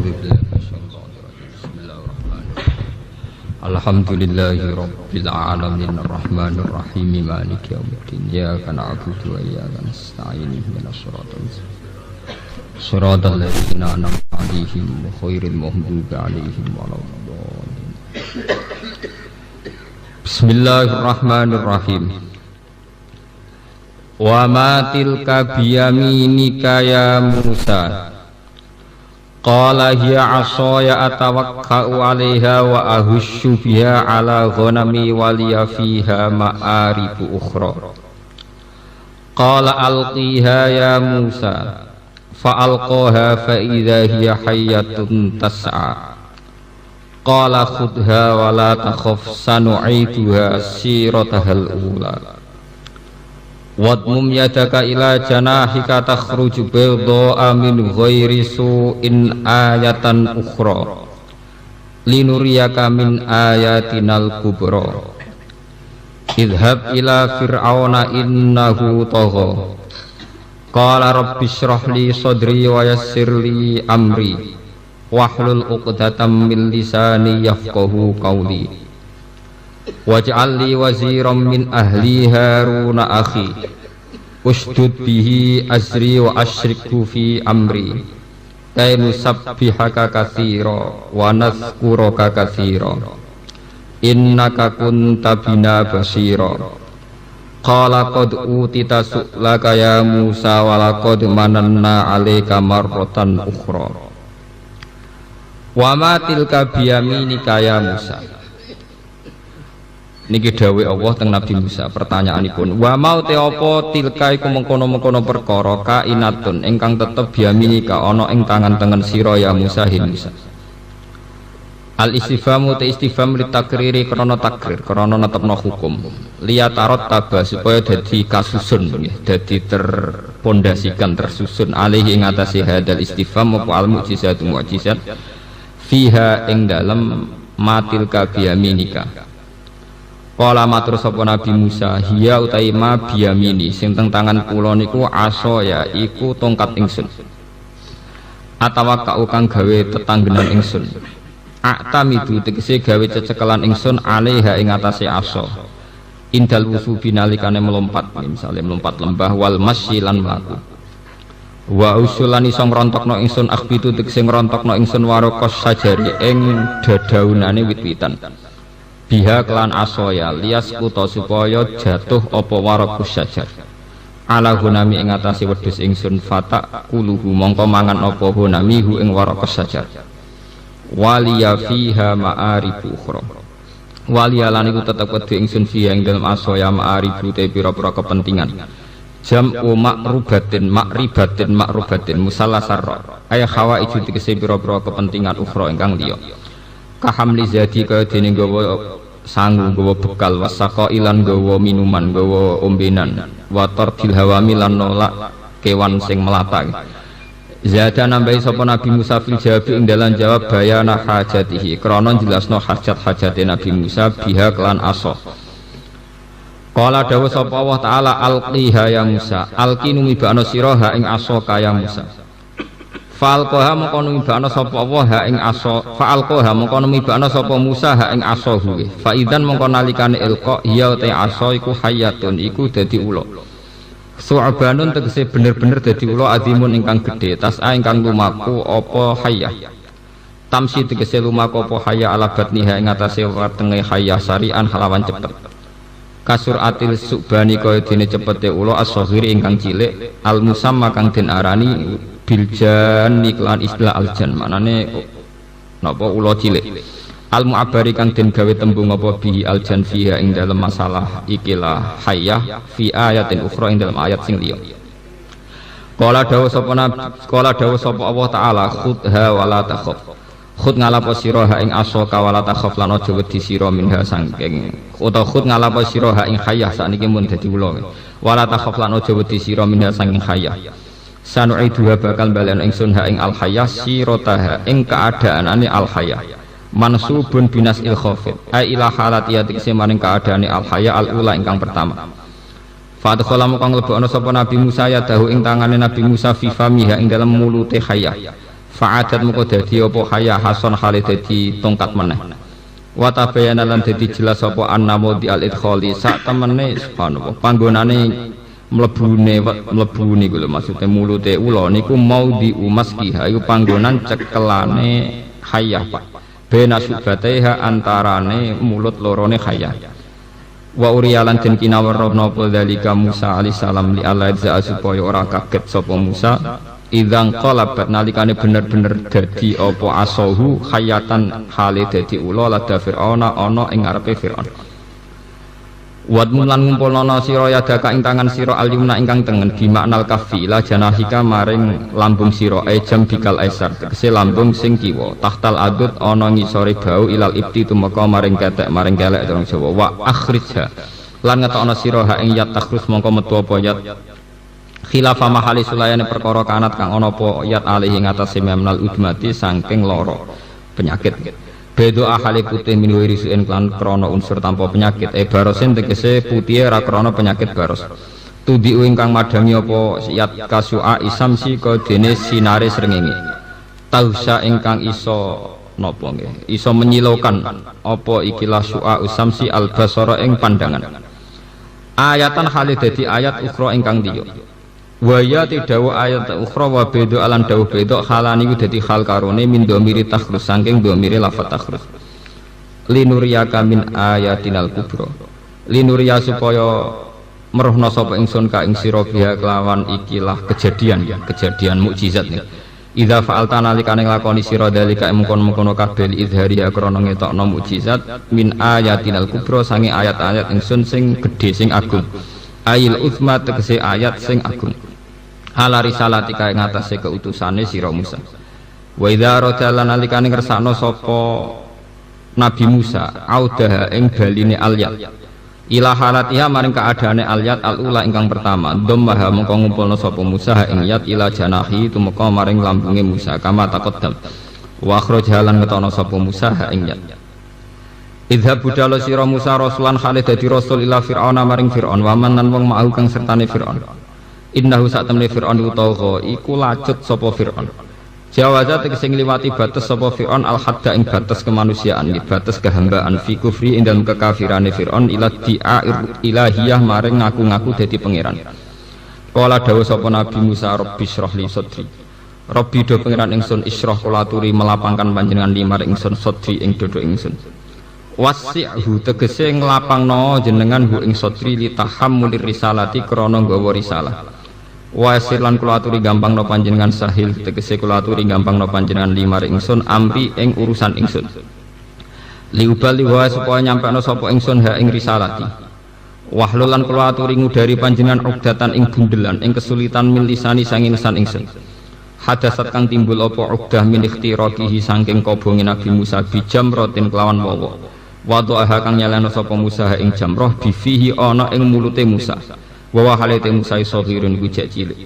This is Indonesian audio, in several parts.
أعوذ بالله من الشيطان الرجيم بسم الله الرحمن الرحيم الحمد لله رب العالمين الرحمن الرحيم مالك يوم الدين إياك نعبد وإياك نستعين اهدنا الصراط المستقيم صراط الذين أنعمت عليهم غير المغضوب عليهم ولا الضالين بسم الله الرحمن الرحيم وما تلك بيمينك يا موسى Qala hiya asaya atawakka'u 'alaiha wa ahussu biha 'ala ghanami wa liya fiha ma'aribu ukhra. Qala alqiha ya Musa fa alqaha fa idza hiya hayyatun tas'a. Qala khudha wa la takhaf sanu'iduha siratahal ula. Wadmum yadaka ila janahika takhruju bayda'a min ghairi su'in ayatan ukhra linuriyaka min ayatinal kubra. Idhab ila fir'auna innahu tagha. Qala rabbi shrah li sadri wa yassir li amri wahlul 'uqdatam min lisani yafqahu qawli. Waj'al li waziran min ahli Haruna akhi ushdud bihi azri wa ashrikhu fi amri kay nusabbihaka katsira wa nadhkuraka katsira innaka kunta bina basira. Qala qad utita su'laka ya Musa wa laqad mananna 'alaika marratan ukhra. Wa ma tilka biyaminika ya Musa. Niki dawuh Allah teng Nabi Musa. Pertanyaanipun, wa mau te apa tilka iku mengkono-mengkono perkara kainatun ingkang tetep biyaminika ana ing tangan tengen sira ya Musa hi Musa. Al istifhamu te istifham li takriri krana takrir krana netepno hukum liyatarot taba supaya dadi kasusun nggih dadi terpondasikan tersusun alih ing atase hadal istifham apa al mukjizat mukjizat fiha ing dalem matilka biyaminika. Kala matur sapa Nabi Musa, hiya utawi ma biyamini sing teng tangan kula niku asaya iku tongkat ingsun. Atawa kang gawe tetanggenan ingsun. Aktamidu tegese gawe cecekelan ingsun alaiha ing atase asa. Indal wusu binalikane melompat, misale melompat lembah wal masyi lan mlaku. Wa usulan iso ngrontokno ingsun akhbitu tegese ngrontokno ingsun waraqas sajari ing dadaunane wit-witan. Biha kelan asoya lias kuto supaya jatuh apa warakus syajar ala hunami ing atase wedhus ingsun fata kuluhu mongko mangan apa hunami hu ing warakus syajar waliya fiha ma'aribu ukhra waliya lan iku tetep wedhe ingsun fiha ing dalem asoya ma'aribu te pira-pira kepentingan jam'u makribatin musallasar ay khawaiju tegese pira-pira kepentingan ukhra ingkang liya kahamli zadi kaya dene nggawa sangu nggawa bekal wasaka ilan nggawa minuman nggawa ombenan watar bil hawami lan nolak kewan sing melata. Zada nambahi sapa Nabi Musa fil jawab ing dalan jawab bayana hajatihi krana jelasno hajat-hajate Nabi Musa biha kelan aso. Qala dawuh sapa Allah taala alqiha ya Musa alqi numibana siraha ing aso kaya Musa. Fa'alqaha mongko numibana sapa Allah ha ing asa fa'alqaha mongko numibana sapa Musa ha ing asa huwe fa idzan mongko nalikane ilqa ya te asa iku hayatun iku dadi ula su'banun tegese bener-bener dadi ula azimun ingkang gedhe tas'a ingkang lumaku apa hayah tamsi tegese lumaku apa hayah ala batniha ing atase wetenge hayah sarian halawan cepet kasur atil subani kaya dene cepete ula as-saghiri ingkang cilik al musamma kang den arani biljan iklan istilah aljan maknane napa ula cilik al mu'abbari kang den gawe tembung apa bihi aljan fiha ing dalam masalah ikilah hayyah fi ayatin ukhra ing dalam ayat sing liya. Qala dawuh sapa Allah taala khudha wala takhaf khud ngalapo sira ing asoka wala takhaf lan aja wedi sira minha sangking utawa khud ngalapo sira ing hayyah sakniki mun dadi ula wala takhaf lan aja wedi sira minha sangking hayyah. Sanu'iduha bakal balen ingsun ha ing al-hayah sirataha ing keadaanane al-hayah mansubun binas il khafid ai ila halatiyati semaring keadaane al-hayah al-ula ingkang pertama. Fadkhala mongko mlebu ana sapa Nabi Musa ya dahu ing tangane Nabi Musa fi famiha ing dalem mulute hayah fa'adat muka dadi apa haya hason hale dadi tongkat meneh wa tabayyana lan dadi jelas apa annamo di al-idkhali sak temene subhanallah panggonane mlebu niku lho maksude mulute ula niku mau di umaskiha iku panggonan cekelane hayah bena subataiha antarane mulut lorone hayah wa uriyalan den kinawarna apa dalika Musa alaihissalam li alaiza supaya ora kaget sapa Musa idzang qalabat nalikane bener-bener dadi apa asahu hayatan hale dadi ula lada fir'auna ana ing ngarepe Fir'aun wad mulan ngumpulna sira yadaka ing tangan sira alyumna ingkang tengen di maknal kafi la janahika maring lambung sira jam bikal aisar tegese lambung sing kiwa tahtal adud ana ngisore bau ilal ibti tumeka maring ketek maring kelek orang Jawa wa akhrijha lan ngetokna sira ha ing yat takhrus mongko metu apa yat khilafa mahali sulayane perkara kanat kang ana apa yat alih ing atase memnal udmati saking lara penyakit bedo ahali putih min wiri su'in klan krono unsur tanpa penyakit barosin tegese putih ra krono penyakit baros tudi ingkang madangi apa yat kasua isamsi kodene sinare srengenge tausa ingkang iso napa nggih iso menyilaukan apa ikilah su'a usamsi albasara ing pandangan ayatan hale dadi ayat ukhra ingkang liya waya tidawu ayat ukhra wa bedo alan dawuh bedo halani ku dadi hal karone min dhamiri takhrus saking dhamiri lafat takhrus linuriyaka min ayatinal kubra linuriya supaya meruhna sapa ingsun ka ing sira biha kelawan ikilah kejadian mukjizat nih idza fa'alta nalikane nglakoni sira dalika mungkon-mungkon kabeh izhariya krana ngetokno mukjizat min ayatinal kubra sange ayat-ayat ingsun sing gedhe sing agung ayil uzma tegese ayat sing agung ala risalatika ing atase keutusane sira Musa wa idza radala nalikane ngersakno sapa Nabi Musa audaha ing baline alyat ila halatiha maring keadaane alyat alula ingkang pertama dhammaha mengko ngumpulna sapa Musa ing yat ila janahi tumeka maring lambunge Musa kama taqaddam wa akhrajha lan ngetokno sapa Musa ing yat idhab budalo sira Musa rasulan khalid dadi rasul ila fir'auna maring fir'aun wa man lan wong mau kang sertane fir'aun innahu sak temne fir'aun utawa iku lacut sapa fir'aun jawaza tegese ngliwati batas sapa fir'aun al hadda ing batas kemanusiaan di batas kehambaan fi kufri ing dalem kekafirane fir'aun ila di'air ilahiyah maring ngaku-ngaku dadi pangeran kala dawuh sapa Nabi Musa rabbi shrah li sadri rabbi do pangeran ingsun isyrah kula aturi melapangkan panjenengan limar ingsun sadri ing dodo ingsun wasi'hu tegese nglapangno jenengan hu ing sodri li tahammulir risalati krana nggawa risalah wasir lan kula aturi gampangno panjenengan sahil tegese kula aturi gampangno panjenengan limar ingsun amri ing urusan ingsun liubali wa supaya nyampekno sapa ingsun ha ing risalati wahlul lan kula aturi ngudari panjenengan ugdatan ing bundelan ing kesulitan min lisani sanging lisan ingsun hadasat kang timbul apa ugdah min ikhtiraqihi saking kobonge Nabi Musa bijam rotin kelawan wawa wadu'aha kang nyalano sapa Musa ing jamroh bifihi ana ing mulute Musa wa halate Musa saghirun iku cek cilik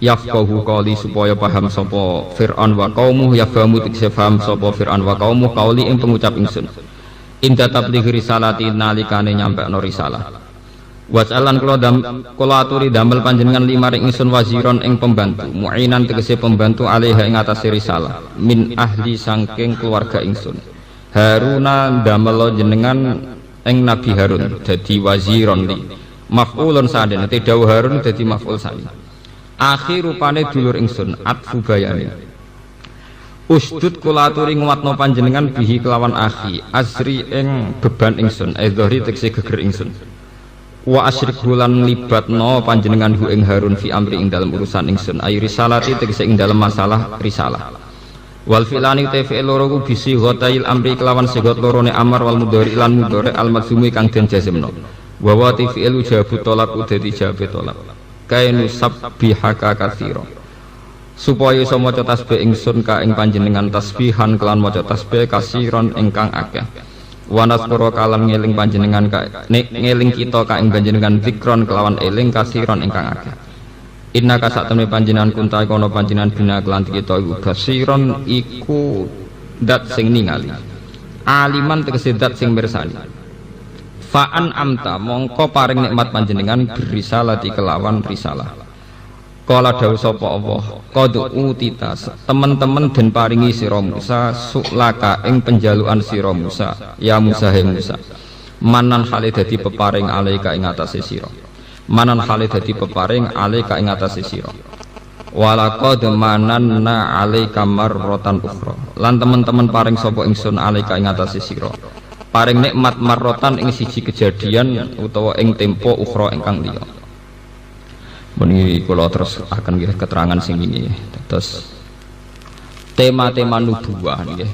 yafqahu qali supaya paham sapa Fir'aun wa qaumuh yafhamu tegese paham sapa Fir'aun wa qaumuh qauli ing pengucap ingsun inda tabligh risalati nalikane nyampekno risalah wasalan kula aturi damel panjenengan limaring ingsun waziron ing pembantu mu'inan tegese pembantu alaiha ing atase risalah min ahli saking keluarga ingsun Haruna damel jenengan ing Nabi Harun dadi waziron li maf'ulun sadene te dawuh Harun dadi maf'ul sani akhir rupane dulur ingsun atfu bayane usdud kula aturi nguwatno panjenengan bihi kelawan akhi asri ing beban ingsun dzahri tegese geger ingsun wa asyrik bulan libatno panjenengan hu ing Harun fi amri ing dalam urusan ingsun ayu risalati tegese ing dalam masalah risalah wal filani te fi'il loro ku bisi ghotail amri kelawan segot lorone amar wal mudhari lan mudhari al mazmumi kang den jazmno wa wa ti fi'il jabu tolak dadi jabe tolak kainu sabbihaka katsira supaya iso maca tasbih ingsun ka ing panjenengan tasbihan kelan maca tasbih kasiron ingkang akeh wanas pura kalam ngeling panjenengan ka ngeling kita ka ing panjenengan zikron kelawan eling kasiron ingkang akeh inna ka sak temene panjenengan kunta kono panjenengan bina kelan kita iku basiron iku dat sing ningali aliman tegese dat sing mirsani fa'an amta mongko paring nikmat panjenengan berisalati kelawan risalah Kala dawuh sapa Allah, qad utita teman-teman den paringi sira Musa suklaka ing penjalukan sira Musa, ya Musa he Musa. Manan hale dadi peparing alaika ing atase sira. Manan hale dadi peparing alaika ing atase sira. Walaqad mananna alaika marratan ukhra. Lan teman-teman paring sapa ingsun alaika ing atase sira. Paring nikmat marratan ing siji kejadian utawa ing tempo ukhra ingkang liya. Meni kula terus akan nggih keterangan sing ini. Terus tema-tema nubuwah nggih.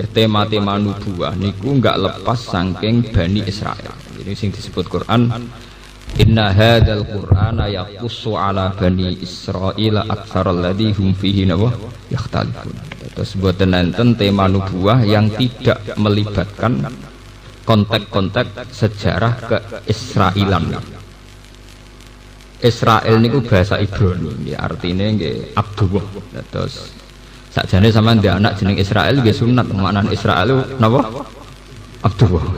Tema-tema nubuwah niku enggak lepas saking Bani Israil. Ini sing disebut Quran, inna hadzal qur'ana yaqussu ala bani Israil aktsaral ladzi hum fihi yakhtalifun. Terus boten enten tema nubuwah yang tidak melibatkan konteks-konteks sejarah keisrailan. Israel niku bahasa Ibrani, artinya nggih Abdullah. Terus sakjane sampean ndek anak jeneng Israel nggih sunat, maknane Israel napa? Abdullah.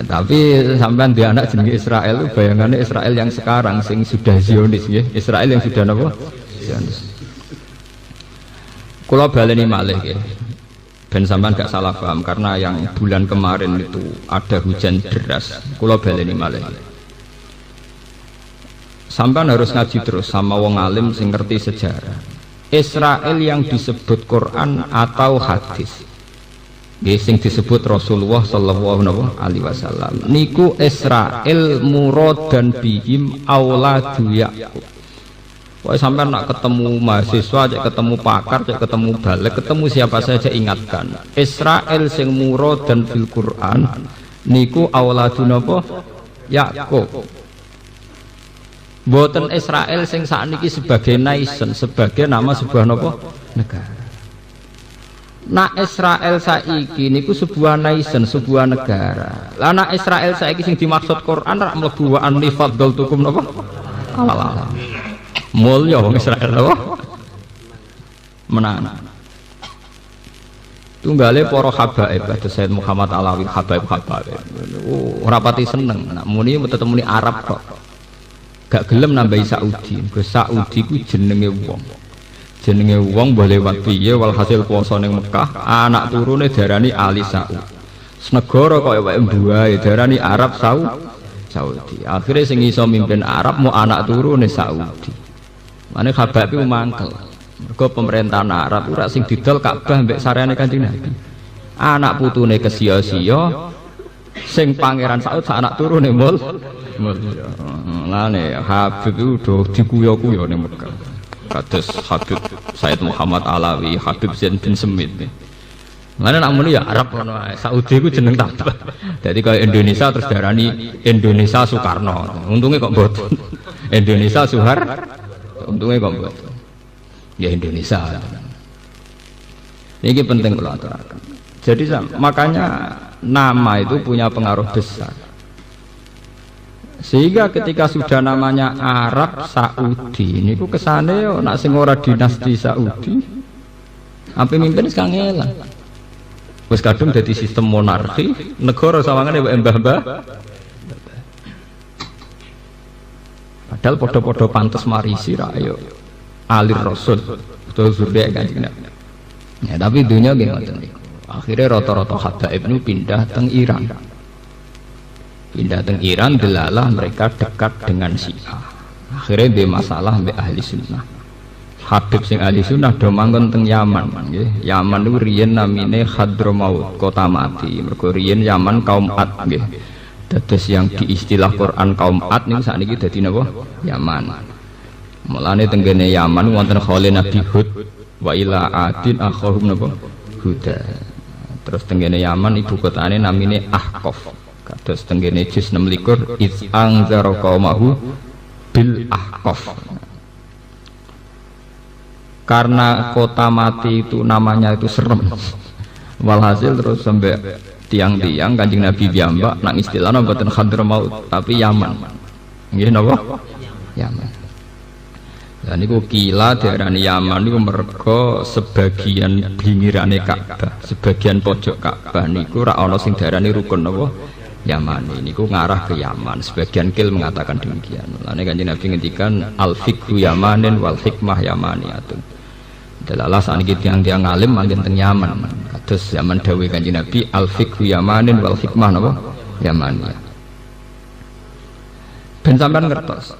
Tapi sampean ndek anak jeneng Israel bayangannya Israel yang sekarang sing sudah Zionis nggih, Israel yang sudah napa? Zionis. Kula baleni malih nggih. Ben sampean gak salah paham karena yang bulan kemarin itu ada hujan deras. Kula baleni malih. Sampai harus ngaji terus sama wong alim sing ngerti sejarah. Israel yang disebut Quran atau hadis, sing disebut Rasulullah Sallallahu Alaihi Wasallam. Niku Israel murad dan bihim auladu Yakub. Wah sampai nak ketemu mahasiswa, cek ketemu pakar, cek ketemu balik, ketemu siapa saja ingatkan. Israel sing murad dan fil Quran niku auladu napa? Yakub. Boten Israel sing sakniki sebagai nation, sebagai nama sebuah nopo negara. Nak Israel saiki niku sebuah nation, sebuah negara. Lah nak Israel saiki sing dimaksud Quran rak mlebu wa anni faddaltukum nopo? Ala. Mulya wong Israel nopo? Menang. Tunggale para habaib kados Said Muhammad Alawi habaib. Ora pati seneng, nak muni tetep muni Arab kok. Gak gelem nambahi Saudi. Saudi ku jenenge wong boleh lewat piye walhasil puasa ning Mekah, anak turune darani Ali Saud. Senegara kaya wae mbuahe darani Arab Saudi. Akhirnya sing iso mimpin Arab mau anak turune Saudi. Mane khabar iku mangkel. Mergo pemerintahan Arab ora sing didol Ka'bah mbek sareane Kanjeng Nabi. Anak putune kesia-sia sing pangeran Saud sak anak turune mul. Lane Habib itu udah dikuyo-kuyo ning Mekah. Kados Habib Said Muhammad Alawi, Habib Zain bin Semit. Lane nak muni ya Arab ngono ae. Saudi ku jeneng tambah. Dadi kaya Indonesia terus darani Indonesia Soekarno. Untunge kok mboten. Indonesia untunge kok mboten. Ya Indonesia. Ini penting kalau aturaken. Jadi makanya nama itu punya pengaruh besar. Sehingga ketika sudah namanya Arab Saudi, ini ku kesane yo nak sing ora dinasti Saudi, sampai mimpin sekarang ngelang. Wes kadung dadi sistem monarki, negara sawangane mbah-mbah. Padahal podo-podo pantes marisi ra yo alir Rasul, utawa zuriat Kanjeng Nabi. Ya tapi dunia nggih ngoten niku. Akhirnya rata-rata habaib nu pindah teng Iran. Pindah teng Iran delalah mereka dekat dengan Syiah. Akhirnya dia masalah mbek ahli sunnah. Habib sing ahli sunnah do manggon teng Yaman nggih. Yaman niku riyen namine Hadramaut, kota mati. Mergo riyen Yaman kaum Ad nggih. Dados yang diistilah Quran kaum Ad niku sakniki dadi napa? Yaman. Mulane teng kene Yaman wonten khole Nabi Hud wa ila adin akhahum napa? Huda. Terus teng kene Yaman ibu kotane namine Ahqaf. Kados tenggene juz 26 iz anzara qaumahu bil ahqaf. Karena kota mati itu namanya itu serem. Walhasil terus sampai tiang-tiang Kanjeng Nabi piyambak nang istilahna mboten Hadramaut tapi Yaman. Nggih napa? Yaman. Lah niku kila diarani Yaman niku merga sebagian pinggirane Ka'bah, sebagian pojok Ka'bah niku ra ana sing diarani rukun napa? Yaman. Ini ku ngarah ke Yaman. Sebagian kil mengatakan demikian. Lalu Kanjeng Nabi ngendikan al-fiqhu Yamanin wal hikmah Yamaniyatun. Dalalah saat ini tiang-tiang alim manggen teng Yaman. Kados zaman dawuh Kanjeng Nabi al-fiqhu Yamanin wal hikmah napa? Yamaniyah. Ben sampean ngertos.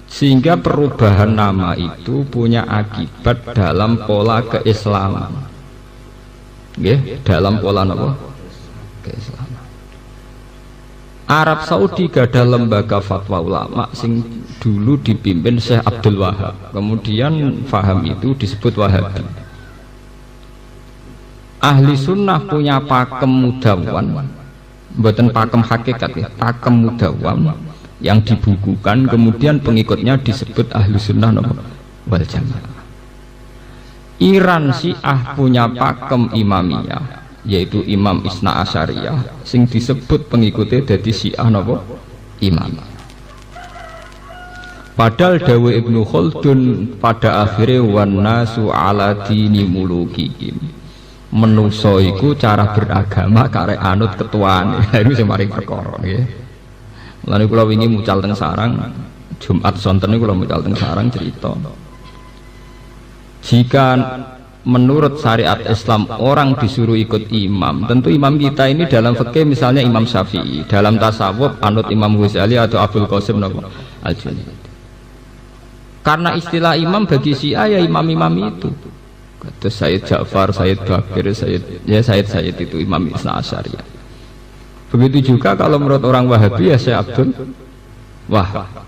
Sehingga perubahan nama itu punya akibat dalam pola keislaman. Nggih, dalam pola napa? Keislaman. Arab Saudi gada lembaga fatwa ulama sing dulu dipimpin Syekh Abdul Wahab. Kemudian faham itu disebut Wahabi. Ahli sunnah punya pakem mudawwan, mboten pakem hakikat ya, pakem mudawwan yang dibukukan, kemudian pengikutnya disebut ahli sunnah wal jamaah. Iran Syiah punya pakem imamiyah, yaitu Imam Isna Asyariyah, sing disebut pengikutnya dari Syiah napa imam. Padahal dawuh Ibnu Khaldun pada akhirnya wan nasu ala dini mulukihim. Menusa iku cara beragama karek anut ketuane. Iku sing maring perkara nggih. Lan kula wingi mucal teng sarang Jumat sonten niku kula mucal teng sarang cerita. Jika menurut syariat Islam orang disuruh ikut imam, tentu imam kita ini dalam fikih misalnya Imam Syafi'i, dalam tasawuf anut Imam Ghazali atau Abdul Qasim Al-Junaidi. Karena istilah imam bagi Syiah ya imam-imam itu. Kata Sayyid Ja'far, Sayyid Bakir, Sayyid itu Imam Isna Asyariyah. Begitu juga kalau menurut orang Wahabi ya Syekh Abdul Wahab.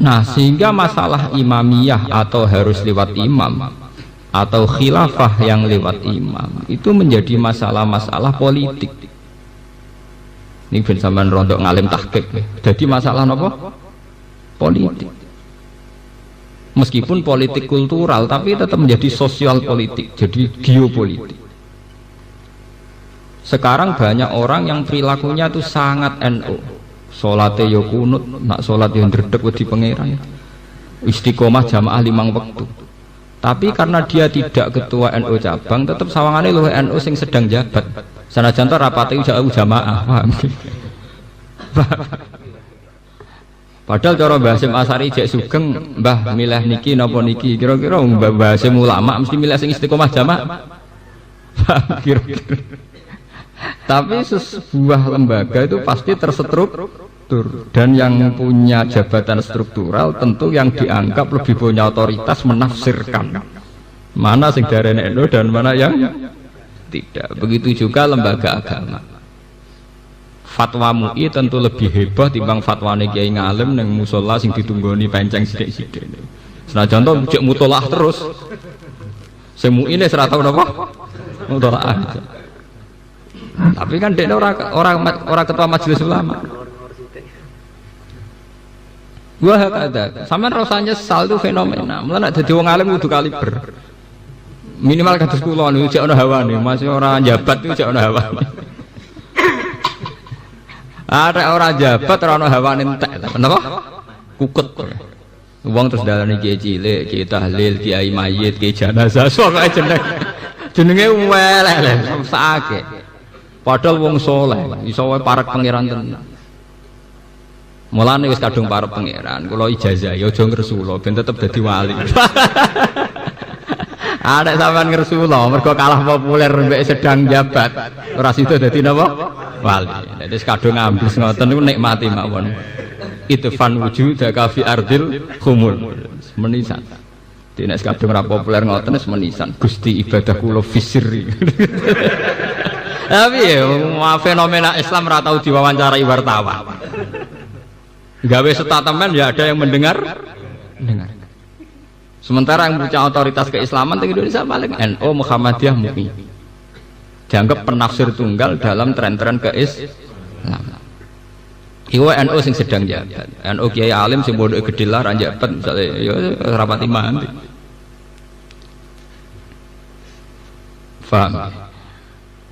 Nah, sehingga masalah imamiyah atau harus lewat imam atau khilafah yang lewat imam itu menjadi masalah-masalah politik. Ini ben sampean rontok ngalim tahqiq. Jadi masalah apa? Politik. Meskipun politik kultural tapi tetap menjadi sosial politik, jadi geopolitik. Sekarang banyak orang yang perilakunya itu sangat NU. Salate yo kunut, nak salat yo ndredeg wedi pangeran. Istiqomah jamaah 5 waktu. Tapi karena dia tidak ketua NU cabang, tetap sawangane luwih NU sing sedang jabat. Sanajan to rapate jamaah, paham? Padahal cara Mbah Hasyim Asari jek sugeng, Mbah milih niki napa niki, kira-kira Mbah Hasyim ulama mesti milih sing istiqomah jamaah. Kira-kira. Tapi sebuah lembaga itu pasti terstruktur, dan yang punya jabatan struktural tentu yang dianggap lebih punya otoritas menafsirkan mana sing darane NU dan mana yang tidak. Begitu juga lembaga agama. Fatwa MUI tentu lebih hebat timbang fatwane kiai ngalim nang musala sing ditunggoni penceng sithik-sithik. Senajan to cek mutolaah terus. Sing MUI ne ora tau napa? Mutolaah. Tapi kan dia orang ketua majelis ulama. Wah kata, sama rasanya sal itu fenomena. Mulai jadi wong alim kudu kaliber. Minimal kados kula niku jek ana hawane, masih orang jabat niku jek ana hawane. Ada orang jabat ora ana hawane entek. Napa? Kukut. Wong terus dalane kiai cilik, kiai tahlil, kiai mayit, kiai jenazah, soalnya jenenge weleh sakit. Padahal wong soleh, iso wae parek pangeran tenan. Mulane wis kadung parek pangeran, kula ijazah ya aja ngresula ben tetep dadi wali. Ada sampean ngresula mergo kalah populer mbek sedang jabat. Ora sida dadi napa? Wali. Dadi kadung ambles ngoten niku nikmati mawon. Itu fan wujudaka fi ardil khumul. Menisan. Dene kadung ora populer ngoten wis menisan. Gusti ibadah kula fisri. Tapi ya, fenomena Islam ora tau diwawancarai wartawan. Gawe statement ya ada yang mendengar. Sementara yang punya otoritas keislaman di Indonesia paling NU, Muhammadiyah, MUI. Dianggap penafsir tunggal dalam tren-tren keislaman. Iku NU sing sedang jabat. NU kiai alim sing bodoh gede lah ra jabat misale ya rapati mandi. Faham?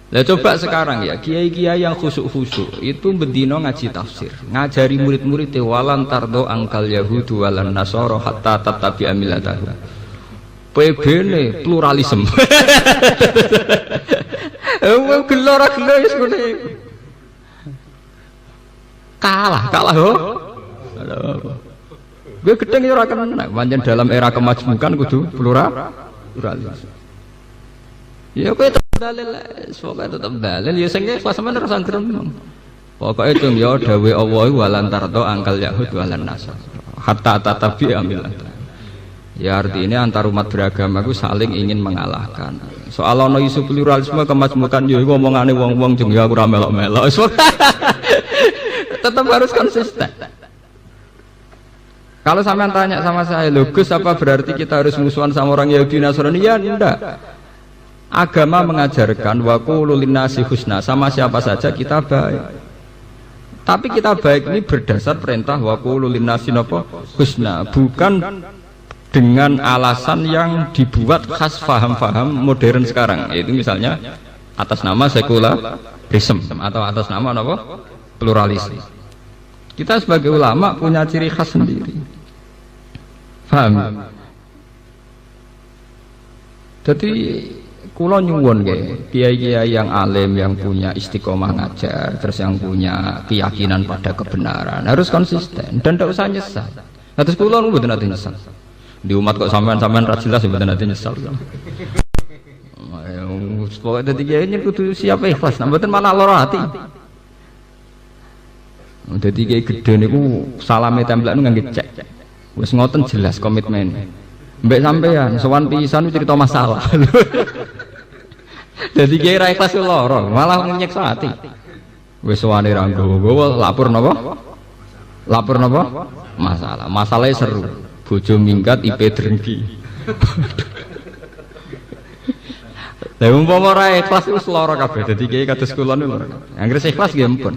Lah coba sekarang ya kiai-kiai yang khusuk-khusuk itu bendino ngaji tafsir, ngajari murid-murid walan tardo angkal yahudu walan nasoro hatta tatabi amilatahu. PBN pluralisme. Gelo ora gelo wis ngene. Kalah ho. Gue gedeng ya ora kena. Pancen dalam era kemajmukan kudu pluralis. Ya kowe tetep dalil, pokoke tetep dalil ya sing ikhlas sampean ora sanggrem. Pokoke cung ya dawuh Allah walan tardo angkal yahud walan nasar. Hatta tatabi amilan. Ya artinya antar umat beragama itu saling ingin mengalahkan. Soal ono isu pluralisme kemajmukan ya iku omongane wong-wong cung ya ora melok-melok. Tetap harus konsisten. Kalau sampean tanya sama saya, loh Gus apa berarti kita harus musuhan sama orang Yahudi Nasrani? Ya enggak. Agama mengajarkan wa qulu linnasi husna, sama siapa saja kita baik. Tapi kita baik ini berdasar perintah wa qulu linnasi husna, bukan dengan alasan yang dibuat khas faham-faham modern sekarang. Yaitu misalnya atas nama sekularisme atau atas nama pluralisme. Kita sebagai ulama punya ciri khas sendiri. Paham? Jadi kula nyuwun nggih, kiai-kiai yang alim yang punya istiqomah ngajar, terus yang punya keyakinan pada kebenaran harus konsisten dan tidak usah nyesal. Terus kula mboten nate nyesal. Di umat kok sampean ra jelas mboten nate nyesal. Pokoknya dadi kiai kudu siap ikhlas, mboten malah lara ati. Dadi kiai gedhe niku salame templek nu ngangge cek. Wis ngoten jelas komitmen. Mbek sampean sowan pisan cerita masalah. Dadi kiai ra ikhlas lara, malah nyeksa ati. Wis sowane ra nggawa lapor napa? Lapor napa? Masalah. Masalahnya seru. Bojo minggat IP drengki. Lah umpama ora ikhlas wis lara kabeh. Dadi kiai kados kula niku lara. Anggere ikhlas nggih ampun.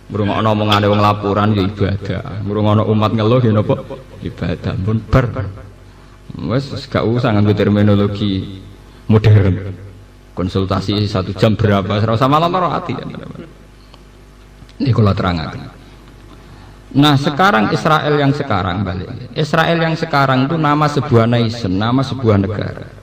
Ngrungokno omongane wong laporan ya ibadah. Ngrungokno umat ngeluh ya napa? Ibadah pun ber. Wes gak usah nganggo terminologi modern. Konsultasi 1 jam berapa? Ora usah malah lara ati. Ini kula terangaken. Nah, sekarang Israel yang sekarang balik. Israel yang sekarang itu nama sebuah nation, nama sebuah negara.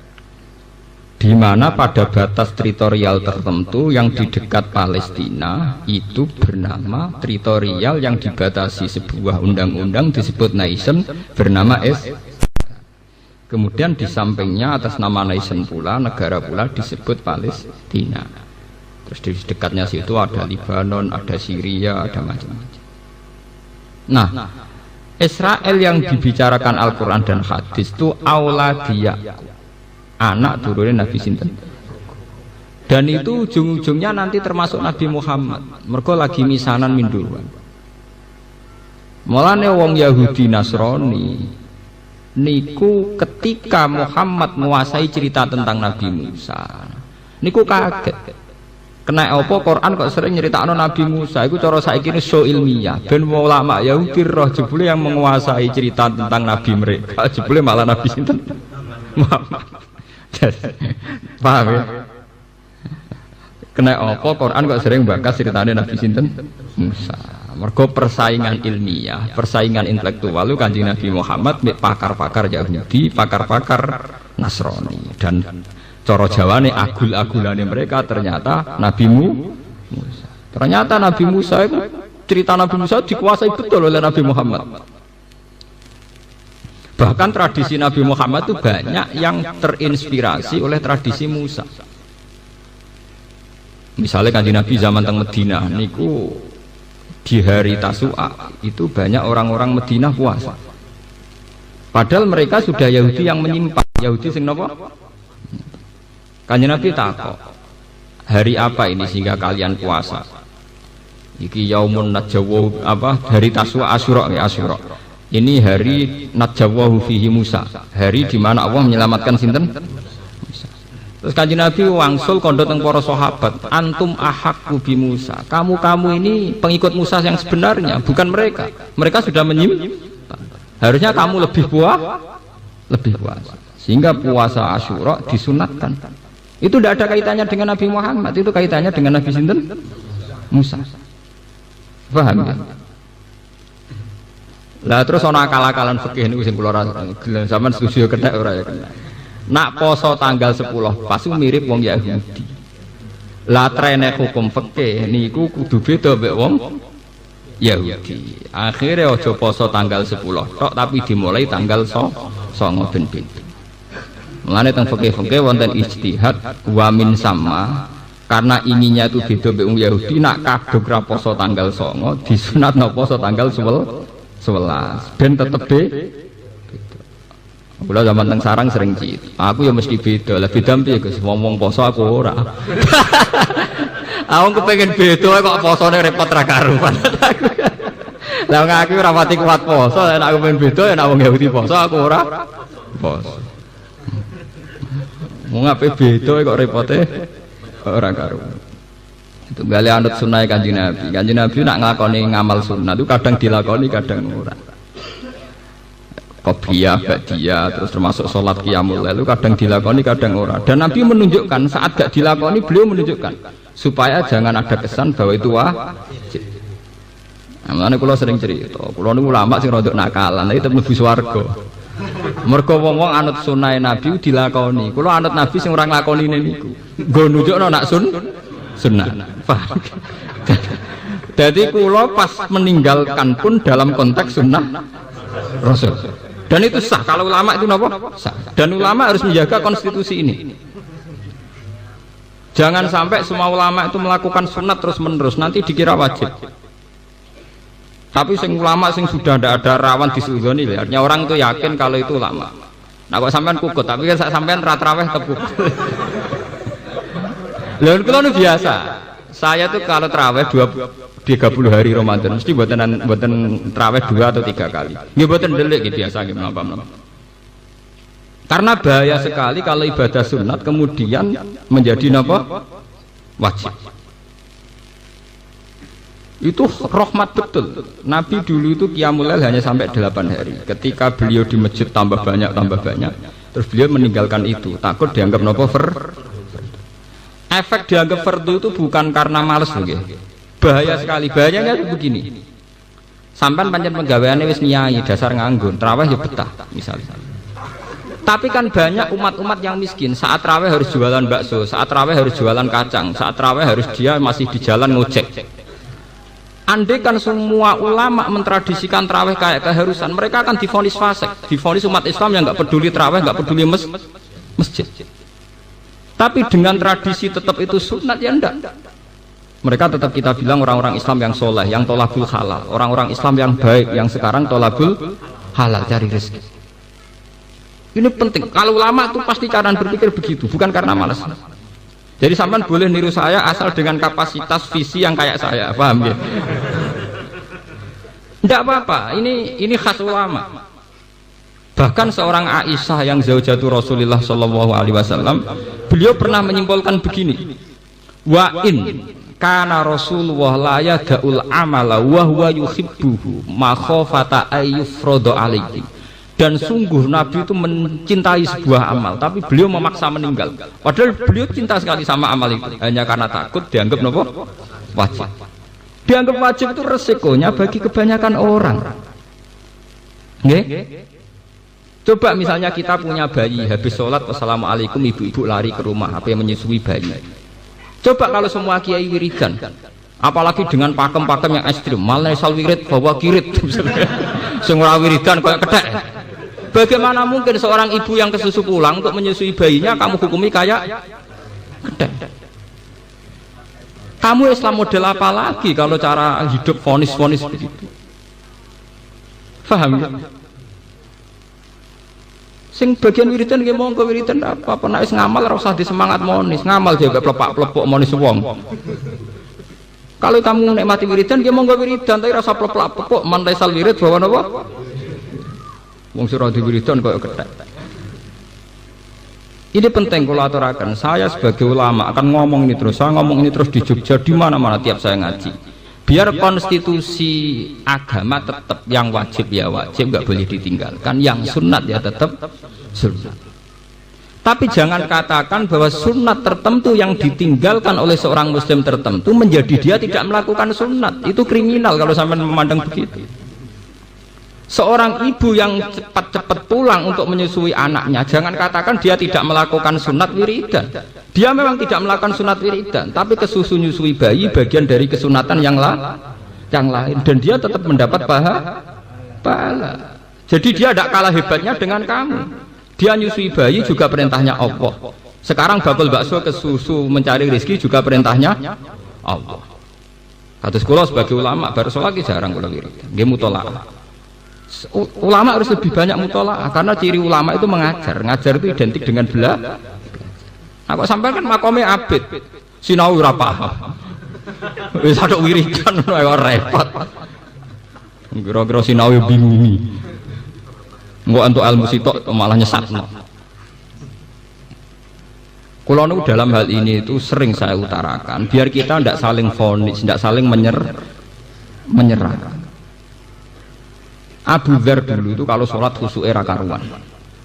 Di mana pada batas teritorial tertentu yang di dekat Palestina itu bernama teritorial yang dibatasi sebuah undang-undang disebut nation bernama Israel. Kemudian di sampingnya atas nama nation pula negara pula disebut Palestina. Terus di dekatnya situ ada Lebanon, ada Syria, ada macam-macam. Nah, Israel yang dibicarakan Al-Quran dan hadis itu auladiyah, anak turunnya Nabi sinten. Dan itu ujung-ujungnya nanti termasuk Nabi Muhammad. Mergo lagi misanan minduan. Mulane wong Yahudi Nasrani niku ketika Muhammad menguasai cerita tentang Nabi Musa, niku kaget. Kena apa Quran kok sering nyeritakno Nabi Musa iku cara saiki ini so ilmiah. Ben ulama Yahudi roh jebule yang menguasai cerita tentang Nabi mereka. Jebule malah Nabi sinten? Muhammad. Paham ya? Kena apa Quran kok sering bakas ceritane Nabi sinten? Musa. Mergo persaingan ilmiah, persaingan intelektual lu Kanjeng Nabi Muhammad mek pakar-pakar Yahudi, pakar-pakar Nasrani dan cara Jawane agul-agulane mereka ternyata Nabi Musa. Ternyata Nabi Musa itu cerita Nabi Musa dikuasai betul oleh Nabi Muhammad. Bahkan tradisi Nabi Muhammad itu banyak yang terinspirasi oleh tradisi Musa. Misalnya Kanjeng Nabi zaman teng Madinah niku di hari Tasu'a itu banyak orang-orang Madinah puasa. Padahal mereka sudah Yahudi yang menyimpang. Yahudi sing napa? Kanjeng Nabi takok, hari apa ini sehingga kalian puasa? Iki yaumun najawwahu apa? Hari Tasu'a Asyura ya Asyura. Ini hari najawwahu fihi Musa. Hari di mana Allah menyelamatkan sinten? Musa. Terus Kanjeng Nabi wangsul kondo teng para sahabat, antum ahaqqu bi Musa. Kamu ini pengikut Musa yang sebenarnya, bukan mereka. Mereka sudah menyimpang. Harusnya kamu lebih puasa. Sehingga puasa Asyura disunatkan. Itu tidak ada kaitannya dengan Nabi Muhammad, itu kaitannya dengan Nabi sinten? Musa. Paham ya? Lah terus ana akal-akalan fikih niku sing kula ora gelem sampean setuju kethek ora ya. Nak poso tanggal 10 pas mirip wong Yahudi. Lah trene hukum fikih niku kudu beda mbek wong Yahudi. Akhirnya aja poso tanggal 10 tok tapi dimulai tanggal 9 ben beda. Mulane teng fikih-fikih wonten ijtihad wa min sama karena inginnya itu beda mbek wong Yahudi nak kadung ra poso tanggal 9 disunatno poso tanggal 11 ben tetep beda. Kula zaman teng sarang sering cit. Aku ya mesti beda. Lah beda piye Gus? Wong poso aku ora. Aku kepengen beda kok posone repot ra karuan. Lah aku ora pati kuat poso, nek aku pengen beda ya nek wong Yahudi poso aku ora poso. Wong ape beda kok repote ora karuan. Itu gale anut sunah Kanjeng Nabi. Kanjeng Nabi nak nglakoni ngamal sunah itu kadang dilakoni kadang ora. Qobliyah, ba'diyah, terus termasuk sholat qiyamul lail itu kadang dilakoni kadang ora. Dan Nabi menunjukkan saat gak dilakoni beliau menunjukkan supaya jangan ada kesan bahwa itu wajib. Mulane kula sering cerita, kula niku ulama sing rada nakalan, tapi tetep mlebu swarga. Mergo wong-wong anut sunah Nabi dilakoni. Kula anut Nabi sing ora nglakoni niku. Nggo nunjukno nak sunnah. Paham? Jadi kula pas meninggalkan pun dalam konteks sunnah Rasul. Dan itu sah, kalau ulama itu apa? Sah. Dan ulama harus menjaga konstitusi ini. Jangan sampai semua ulama itu melakukan sunat terus menerus, nanti dikira wajib. Tapi sing ulama sing sudah ada rawan disudoni, artinya orang itu yakin kalau itu ulama. Nah kok sampean kukut, tapi kan sampean ratraweh tepuk. Lalu kalau ini biasa, saya tuh kalau teraweh 30 hari Ramadan mesti buatan terawih 2 atau 3 kali. Nggih buatan delik gitu biasa nggih menapa. Karena bahaya sekali kalau ibadah sunat kemudian menjadi napa? Wajib. Itu rahmat betul. Nabi dulu itu qiyamul lail hanya sampai 8 hari. Ketika beliau di masjid tambah banyak. Terus beliau meninggalkan itu, takut dianggap napa efek dianggap fardu itu bukan karena males nggih. Bahaya sekali, bahayanya itu begini. Sampan pancen penggaweane wis nyai dasar nganggur, traweh ya betah misalnya. Tapi kan banyak umat-umat yang miskin, saat traweh harus jualan bakso, saat traweh harus jualan kacang, saat traweh harus dia masih di jalan ngojek. Andai kan semua ulama mentradisikan traweh kayak keharusan, mereka akan divonis fasik, divonis umat Islam yang nggak peduli traweh, nggak peduli masjid. Tapi dengan tradisi tetap itu sunat ya enggak. Mereka tetap kita bilang orang-orang Islam yang soleh, yang tolabul halal, orang-orang Islam yang baik, yang sekarang tolabul halal, cari rezeki. Ini penting. Kalau ulama itu pasti cara berpikir begitu, bukan karena malas. Jadi sampean boleh niru saya asal dengan kapasitas visi yang kayak saya, paham ya? Tidak apa-apa. Ini khas ulama. Bahkan seorang Aisyah yang zaujatu Rasulullah Shallallahu Alaihi Wasallam, beliau pernah menyimpulkan begini: wa in kana Rasulullah la yada'ul amala wa huwa yuhibbuhu ma khafata ayyufrada alaihi. Dan sungguh Nabi itu mencintai sebuah amal, tapi beliau memaksa meninggal. Padahal beliau cinta sekali sama amal itu, hanya karena takut dianggap nopo wajib. Dianggap wajib itu resikonya bagi kebanyakan orang. Nggih? Coba misalnya kita punya bayi, habis sholat wassalamualaikum, ibu-ibu lari ke rumah, apa yang menyusui bayi. Coba kalau semua kiai wiridan, apalagi dengan pakem-pakem yang ekstrim, malah sal wirid bawa kirit, semua wiridan kayak kedek. Bagaimana mungkin seorang ibu yang kesusu pulang untuk menyusui bayinya kamu hukumi kayak kedek? Kamu Islam model apa lagi kalau cara hidup fonis-fonis begitu? Faham ya? Sing bagian wiridan nggih monggo wiridan apa nek wis ngamal ora usah disemangat monis, ngamal juga plepak-plepok monis wong. Kalau kamu nikmati wiridan nggih monggo wiridan tapi ora usah plepak-plepok man laisal wirid bawa napa? Wong sira di wiridan koyo kethek. Ini penting kalau aturakan. Saya sebagai ulama akan ngomong ini terus. Saya ngomong ini terus di Jogja di mana-mana tiap saya ngaji. Biar konstitusi agama tetap yang wajib ya wajib, nggak boleh ditinggalkan, yang sunat ya tetap sunat. Tapi jangan katakan bahwa sunat tertentu yang ditinggalkan oleh seorang muslim tertentu menjadi dia tidak melakukan sunat. Itu kriminal kalau sampai memandang begitu. Seorang ibu yang cepat-cepat pulang untuk menyusui anaknya, jangan katakan dia tidak melakukan sunat wiridan. Dia memang tidak melakukan sunat wiridan, tapi kesusu nyusui bayi bagian dari kesunatan yang lain, dan dia tetap mendapat pahala. Jadi dia tidak kalah hebatnya dengan kamu. Dia nyusui bayi juga perintahnya Allah. Sekarang bakul bakso kesusu mencari rezeki juga perintahnya Allah. Kados kula sebagai ulama baru lagi jarang kula wiridan. Nggih mutolaah. Ulama harus lebih banyak mutolaah karena ciri ulama itu mengajar itu identik dengan bela. Aku sampai kan makomnya abid sinau ora paham wis ada wiridan ora repot kira-kira sinau bingung engko entuk ilmu sitok malah nyesatno. Kula niku dalam hal ini itu sering saya utarakan biar kita tidak saling vonis, tidak saling menyerah. Abu Dzar dulu itu kalau sholat khusyuke ra karuan.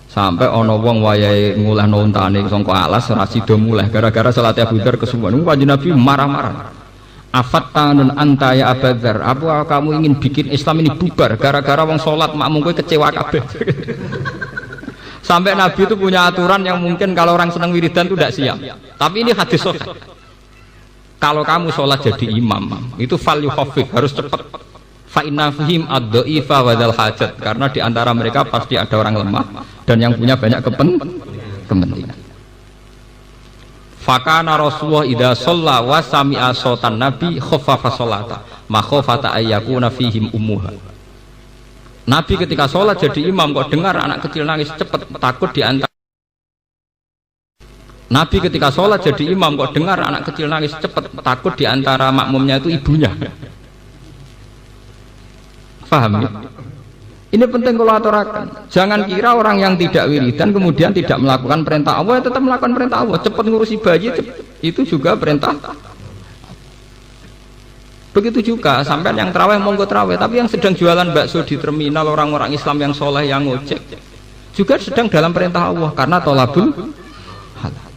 Sampai ana wong wayahe ngulehno untane sangka alas ora sida muleh gara-gara salat Abu Dzar kesuwen. Kanjeng Nabi marah-marah. Afattanun anta ya Abu Dzar, apa kamu ingin bikin Islam ini bubar gara-gara wong sholat makmum kowe kecewa kabeh. Sampai Nabi itu punya aturan yang mungkin kalau orang senang wiridan itu tidak siap. Tapi ini hadis sahih. Kalau kamu sholat jadi imam, itu fal yukhafif, harus cepat. Fa inna fihim ad-dha'ifa wa dzal hajat, karena di antara mereka pasti ada orang lemah dan yang punya banyak kepentingan. Fakana Rasulullah idza shalla wa sami'a sautan nabi khaffafa sholata ma khafata ayyakuna fihim ummuha. Nabi ketika sholat jadi imam kok dengar anak kecil nangis cepat takut di antara Nabi ketika sholat jadi imam kok dengar anak kecil nangis cepat takut di antara makmumnya itu ibunya. Paham ya? Ini penting kalau aturakan. Jangan kira orang yang tidak wiridan kemudian tidak melakukan perintah Allah, ya tetap melakukan perintah Allah. Cepat ngurusi bayi itu juga perintah. Begitu juga sampai yang terawih monggo terawih, tapi yang sedang jualan bakso di terminal orang-orang Islam yang soleh yang ngojek juga sedang dalam perintah Allah karena tolabul halal.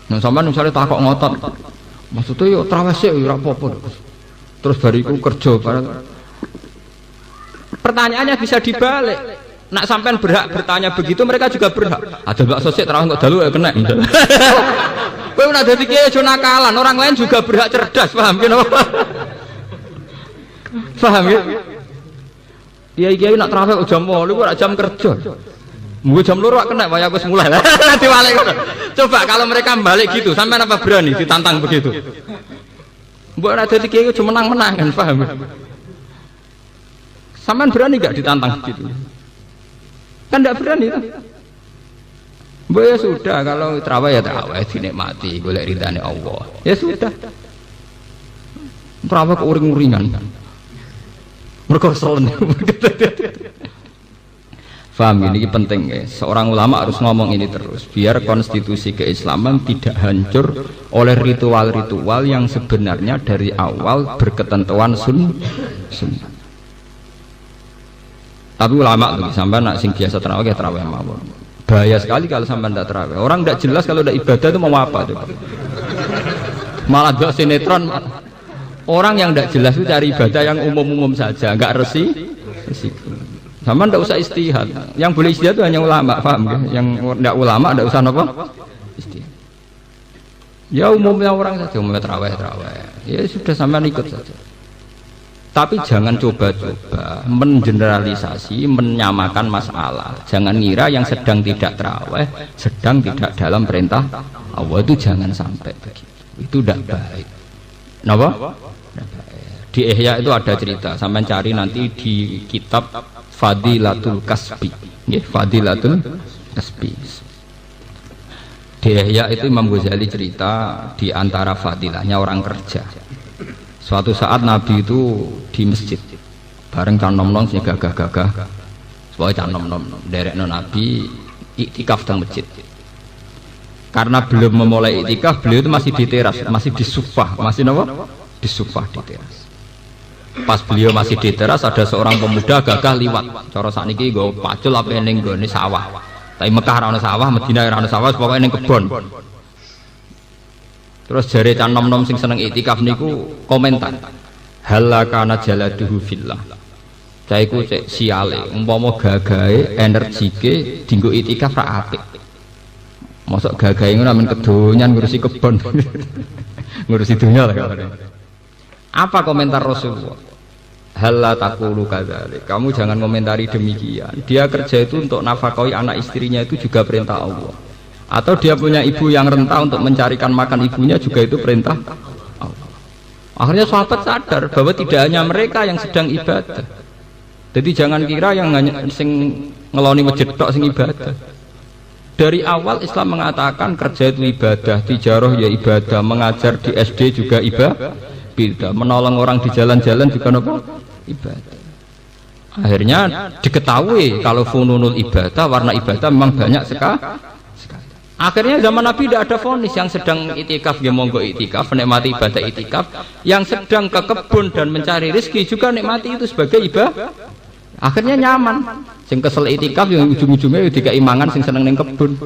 Nah sampai misalnya takok ngotot, maksudnya yo terawih sih ora apa-apa. Terus bariku kerja pertanyaannya bisa dibalik. Nak sampean berhak bertanya begitu, mereka juga berhak. Ada bakso sik terawih kok dalu ya kena. Kowe ora dadi kiai aja nakalan, orang lain juga berhak cerdas, paham ki napa? Paham ya? Kiai-kiai nak terawih jam 8 ora jam kerja. Mungkin jam 2 kena waya wis mulai. Diwalik. Coba kalau mereka balik gitu, sampean apa berani ditantang begitu? Mbok ora dadi kiai aja menang-menangan, paham ya? Sampean berani gak ditantang gitu? Kan tidak berani kan? Ya sudah, kalau terawih ya terawih dinikmati, golek ridane Allah. Ya sudah. Terawih kok uring-uringan. Mergo selen. Paham ini penting ya. Seorang ulama harus ngomong ini terus biar konstitusi keislaman tidak hancur oleh ritual-ritual yang sebenarnya dari awal berketentuan sunnah. Tapi ulama tuh sampai nak sing biasa terawih ya terawih mawon. Bahaya sekali kalau sampai tidak terawih. Orang tidak jelas kalau tidak ibadah itu mau apa tuh. Malah buat sinetron. Orang yang tidak jelas itu cari ibadah yang umum-umum saja, nggak resiko. Sama tidak usah istihad. Yang boleh istihad itu hanya ulama, paham ya? Yang tidak ulama tidak usah apa? Istihad. Ya umumnya orang saja, umumnya terawih. Ya sudah sampai ikut saja. Tapi jangan coba-coba mengeneralisasi, menyamakan masalah. Jangan ngira yang sedang tidak terawih, sedang tidak dalam perintah Allah, itu jangan sampai begitu. Itu tidak baik. Kenapa? Di Ihya itu ada cerita, sampai cari nanti di kitab Fadilatul Kasbi. Fadilatul Kasbi. Di Ihya itu Imam Ghazali cerita di antara fadilahnya orang kerja. Suatu saat Nabi itu di masjid bareng can nom-nom sing gagah-gagah. Supaya can nom-nom derekno Nabi iktikaf di masjid. Karena belum memulai iktikaf, beliau itu masih di teras, masih di sufah, masih napa? Di sufah di teras. Pas beliau masih di teras ada seorang pemuda gagah liwat. Cara sakniki nggo pacul apa ning nggone sawah. Tapi Mekah ora ana sawah, Madinah ora ana sawah, pokoke ning kebon. Terus jare can nom-nom sing seneng iktikaf niku komentar. Halakana jaladuhu fillah. Cah iku cek siale, umpama gagahe energike dienggo itikaf ra apik. Mosok gagahe ngono men kedonyan ngurusi kebon. Ngurusi dunia lah kabarnya. Apa komentar Rasulullah? Halla taqulu kadzalik. Kamu jangan komentari demikian. Dia kerja itu untuk nafkahi anak istrinya itu juga perintah Allah. Atau dia punya ibu yang renta untuk mencarikan makan ibunya juga itu perintah Allah. Akhirnya sahabat sadar bahwa tidak hanya mereka yang sedang ibadah. Jadi jangan kira yang hanya sing ngeloni masjid tok sing ibadah. Dari awal Islam mengatakan kerja itu ibadah, tijarah ya ibadah, mengajar di SD juga ibadah, menolong orang di jalan-jalan juga apa? Ibadah. Akhirnya diketahui kalau fununul ibadah, warna ibadah memang banyak sekali. Akhirnya zaman Nabi tidak ada vonis yang sedang itikaf ya monggo itikaf, menikmati ibadah itikaf, yang sedang ke kebun dan mencari rezeki juga nikmati itu sebagai ibadah. Akhirnya nyaman. Sing kesel itikaf yang ujung-ujungnya dikai mangan sing seneng ning kebun.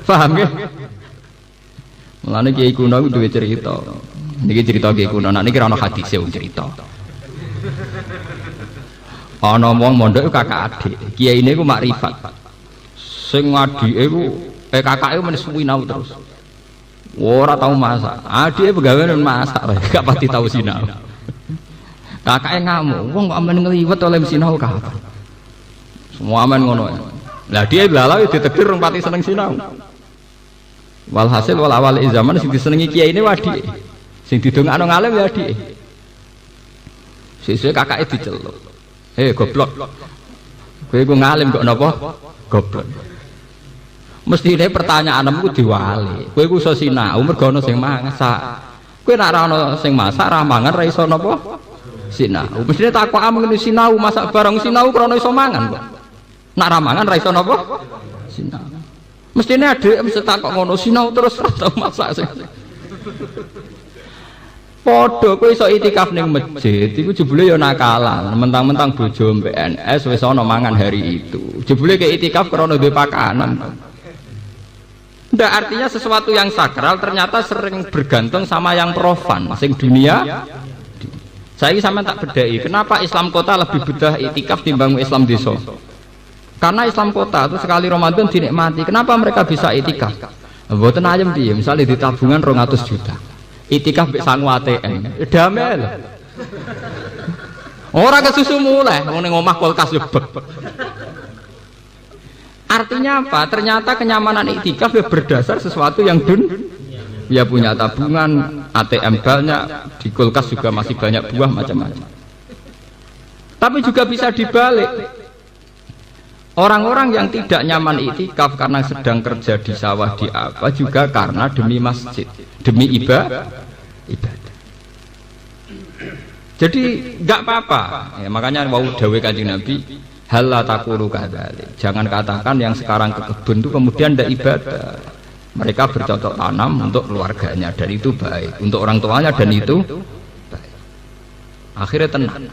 Paham ya? Mulane Kiai kuno duwe cerita. Niki cerita Kiai kuno, nek niki ora ono hadise wong cerita. Ana wong mondok kakak adik. Kiyaine iku makrifat. Sing adike iku kakake men sinau terus. Ora tau masak. Adike pegawean masak, gak pati tau sinau. Kakake ngamuk, wong kok amen ngliwet oleh sinau kapan. Semua amen ngono. Lah dia lalah ditegir rong pati seneng sinau. Walhasil wal awal zaman sing disenengi kiai ini wadi. Sing didongakno ngalim ya adike. Sesuk kakake diceluk. Goblok. Kowe iku ngalim kok napa? Goblok. Mestine pertanyaanmu diwali. Kowe iku iso sinau mergo ana sing masak. Kowe nek ora ana sing masak ra mangan ra iso napa? Sinau. Mestine takokmu ngene sinau masak bareng sinau krana iso mangan kok. Nek ra mangan ra iso napa? Sinau. Mestine adek mesti takok ngono sinau terus ra tau masak sing. Padha kowe iso itikaf ning masjid iku jebule ya nakalan, mentang-mentang bojo PNS wis ana mangan hari itu. Jebule ke itikaf krana duwe pakanan. Ndak artinya sesuatu yang sakral ternyata sering bergantung sama yang profan, sing dunia. Saya sama tak bedai, kenapa Islam kota lebih bedah itikaf timbang Islam desa? Karena Islam kota itu sekali Ramadan dinikmati. Kenapa mereka bisa itikaf? Mboten ayem piye, misalnya di tabungan 200 juta. Itikaf mek sangu ATM. Damai lho. Ora kesusu mulai, wong ning omah kulkas yo bek. Artinya apa? Ternyata kenyamanan itikaf berdasar sesuatu yang dia punya tabungan, ATM banyak, di kulkas juga masih banyak buah macam-macam. Tapi juga bisa dibalik. Orang-orang yang tidak nyaman itikaf karena sedang kerja di sawah di apa juga karena demi masjid, demi ibadah. Jadi nggak apa-apa. Ya, makanya wau dawe Kanjeng Nabi, hal taqulu kadzalik. Jangan katakan yang sekarang ke kebun itu kemudian tidak ibadah. Mereka bercocok tanam untuk keluarganya dan itu baik, untuk orang tuanya dan itu baik. Akhirnya tenang.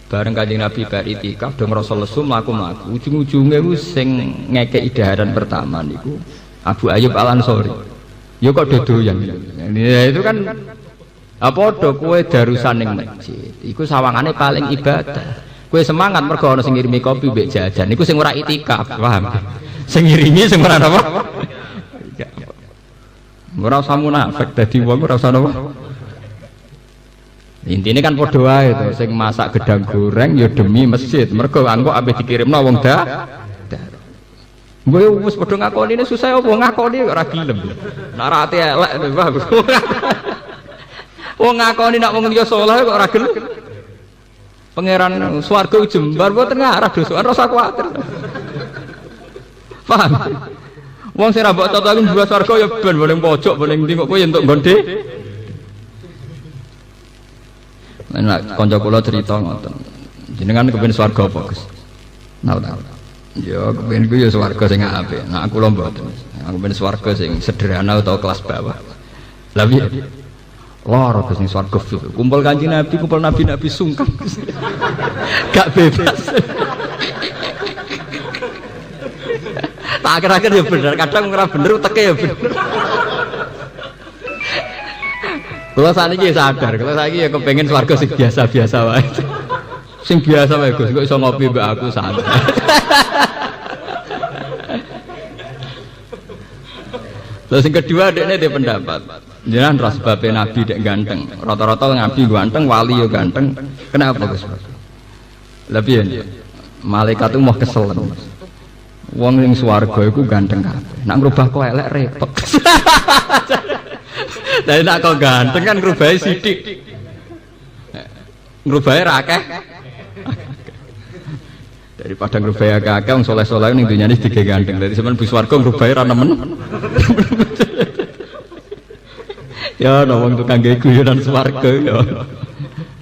Bareng Kanjeng Nabi bar itikaf dong Rasulullah mlaku-mlaku. Ujung-ujunge ku sing ngekeki idaharan pertama niku Abu Ayyub Al-Ansori. Ya kok dodoyan. Ya itu kan apa do kowe darusan ning masjid. Iku sawangane paling ibadah. Kowe semangat mergo ana sing ngirimi kopi mbek jajan. Iku sing ora itikaf, paham? Sing ngirimi sing ora apa? Ora usah munafik dadi wong ora usah apa. Intine kan padha wae to, sing masak gedang goreng ya demi masjid. Mergo engko ambek dikirimno wong Mbok wis padha ngakoni susah apa ngakoni ora gelem. Nek ora ati elek bagus. Wong ngakoni nek wong liya saleh kok ora gelem. Pangeran swarga jembar mboten ngarah dosa ora usah kuwatir. Paham? Wong sing ra mbok totoki mbok swarga ya ben boleh pojok boleh ndi kok kowe entuk gonde. Nek kanca kula cerita ngoten. Jenengan kepen swarga apa, Gus? Tahu. Ya kepen ku ya swarga sing apik. Nek kula mboten. Aku kepen swarga sing sederhana utawa kelas bawah. Lah piye? Lara Gus ning swarga kumpul Kanjeng Nabi, kumpul nabi-nabi sungkan. Gak bebas. Tak akhir-akhir ya bener, kadang ora bener teke ya bener. Kalau saat ini sadar, kalau saya ya kepengen swarga sing biasa-biasa wae. Sing biasa wae Gus, kok iso ngopi mbak aku santai. Terus yang kedua dekne dia pendapat. Jangan ras babe nabi dek ganteng. Rata-rata nabi ganteng, wali yo ganteng. Kenapa Gus? Lebih ya. Malaikat itu mau kesel. Wong ning swarga iku ganteng kabeh. Nek ngrubah kok elek repot. Lah nek kok ganteng kan ngrubahe sithik. Ngrubahe ra akeh. Daripada ngrubahe akeh wong saleh-saleh ning dunyane dige ganteng. Dadi sampean bis swarga ngrubahe ra nemen. Ya ana wong tukang gawe guyonan swarga ya.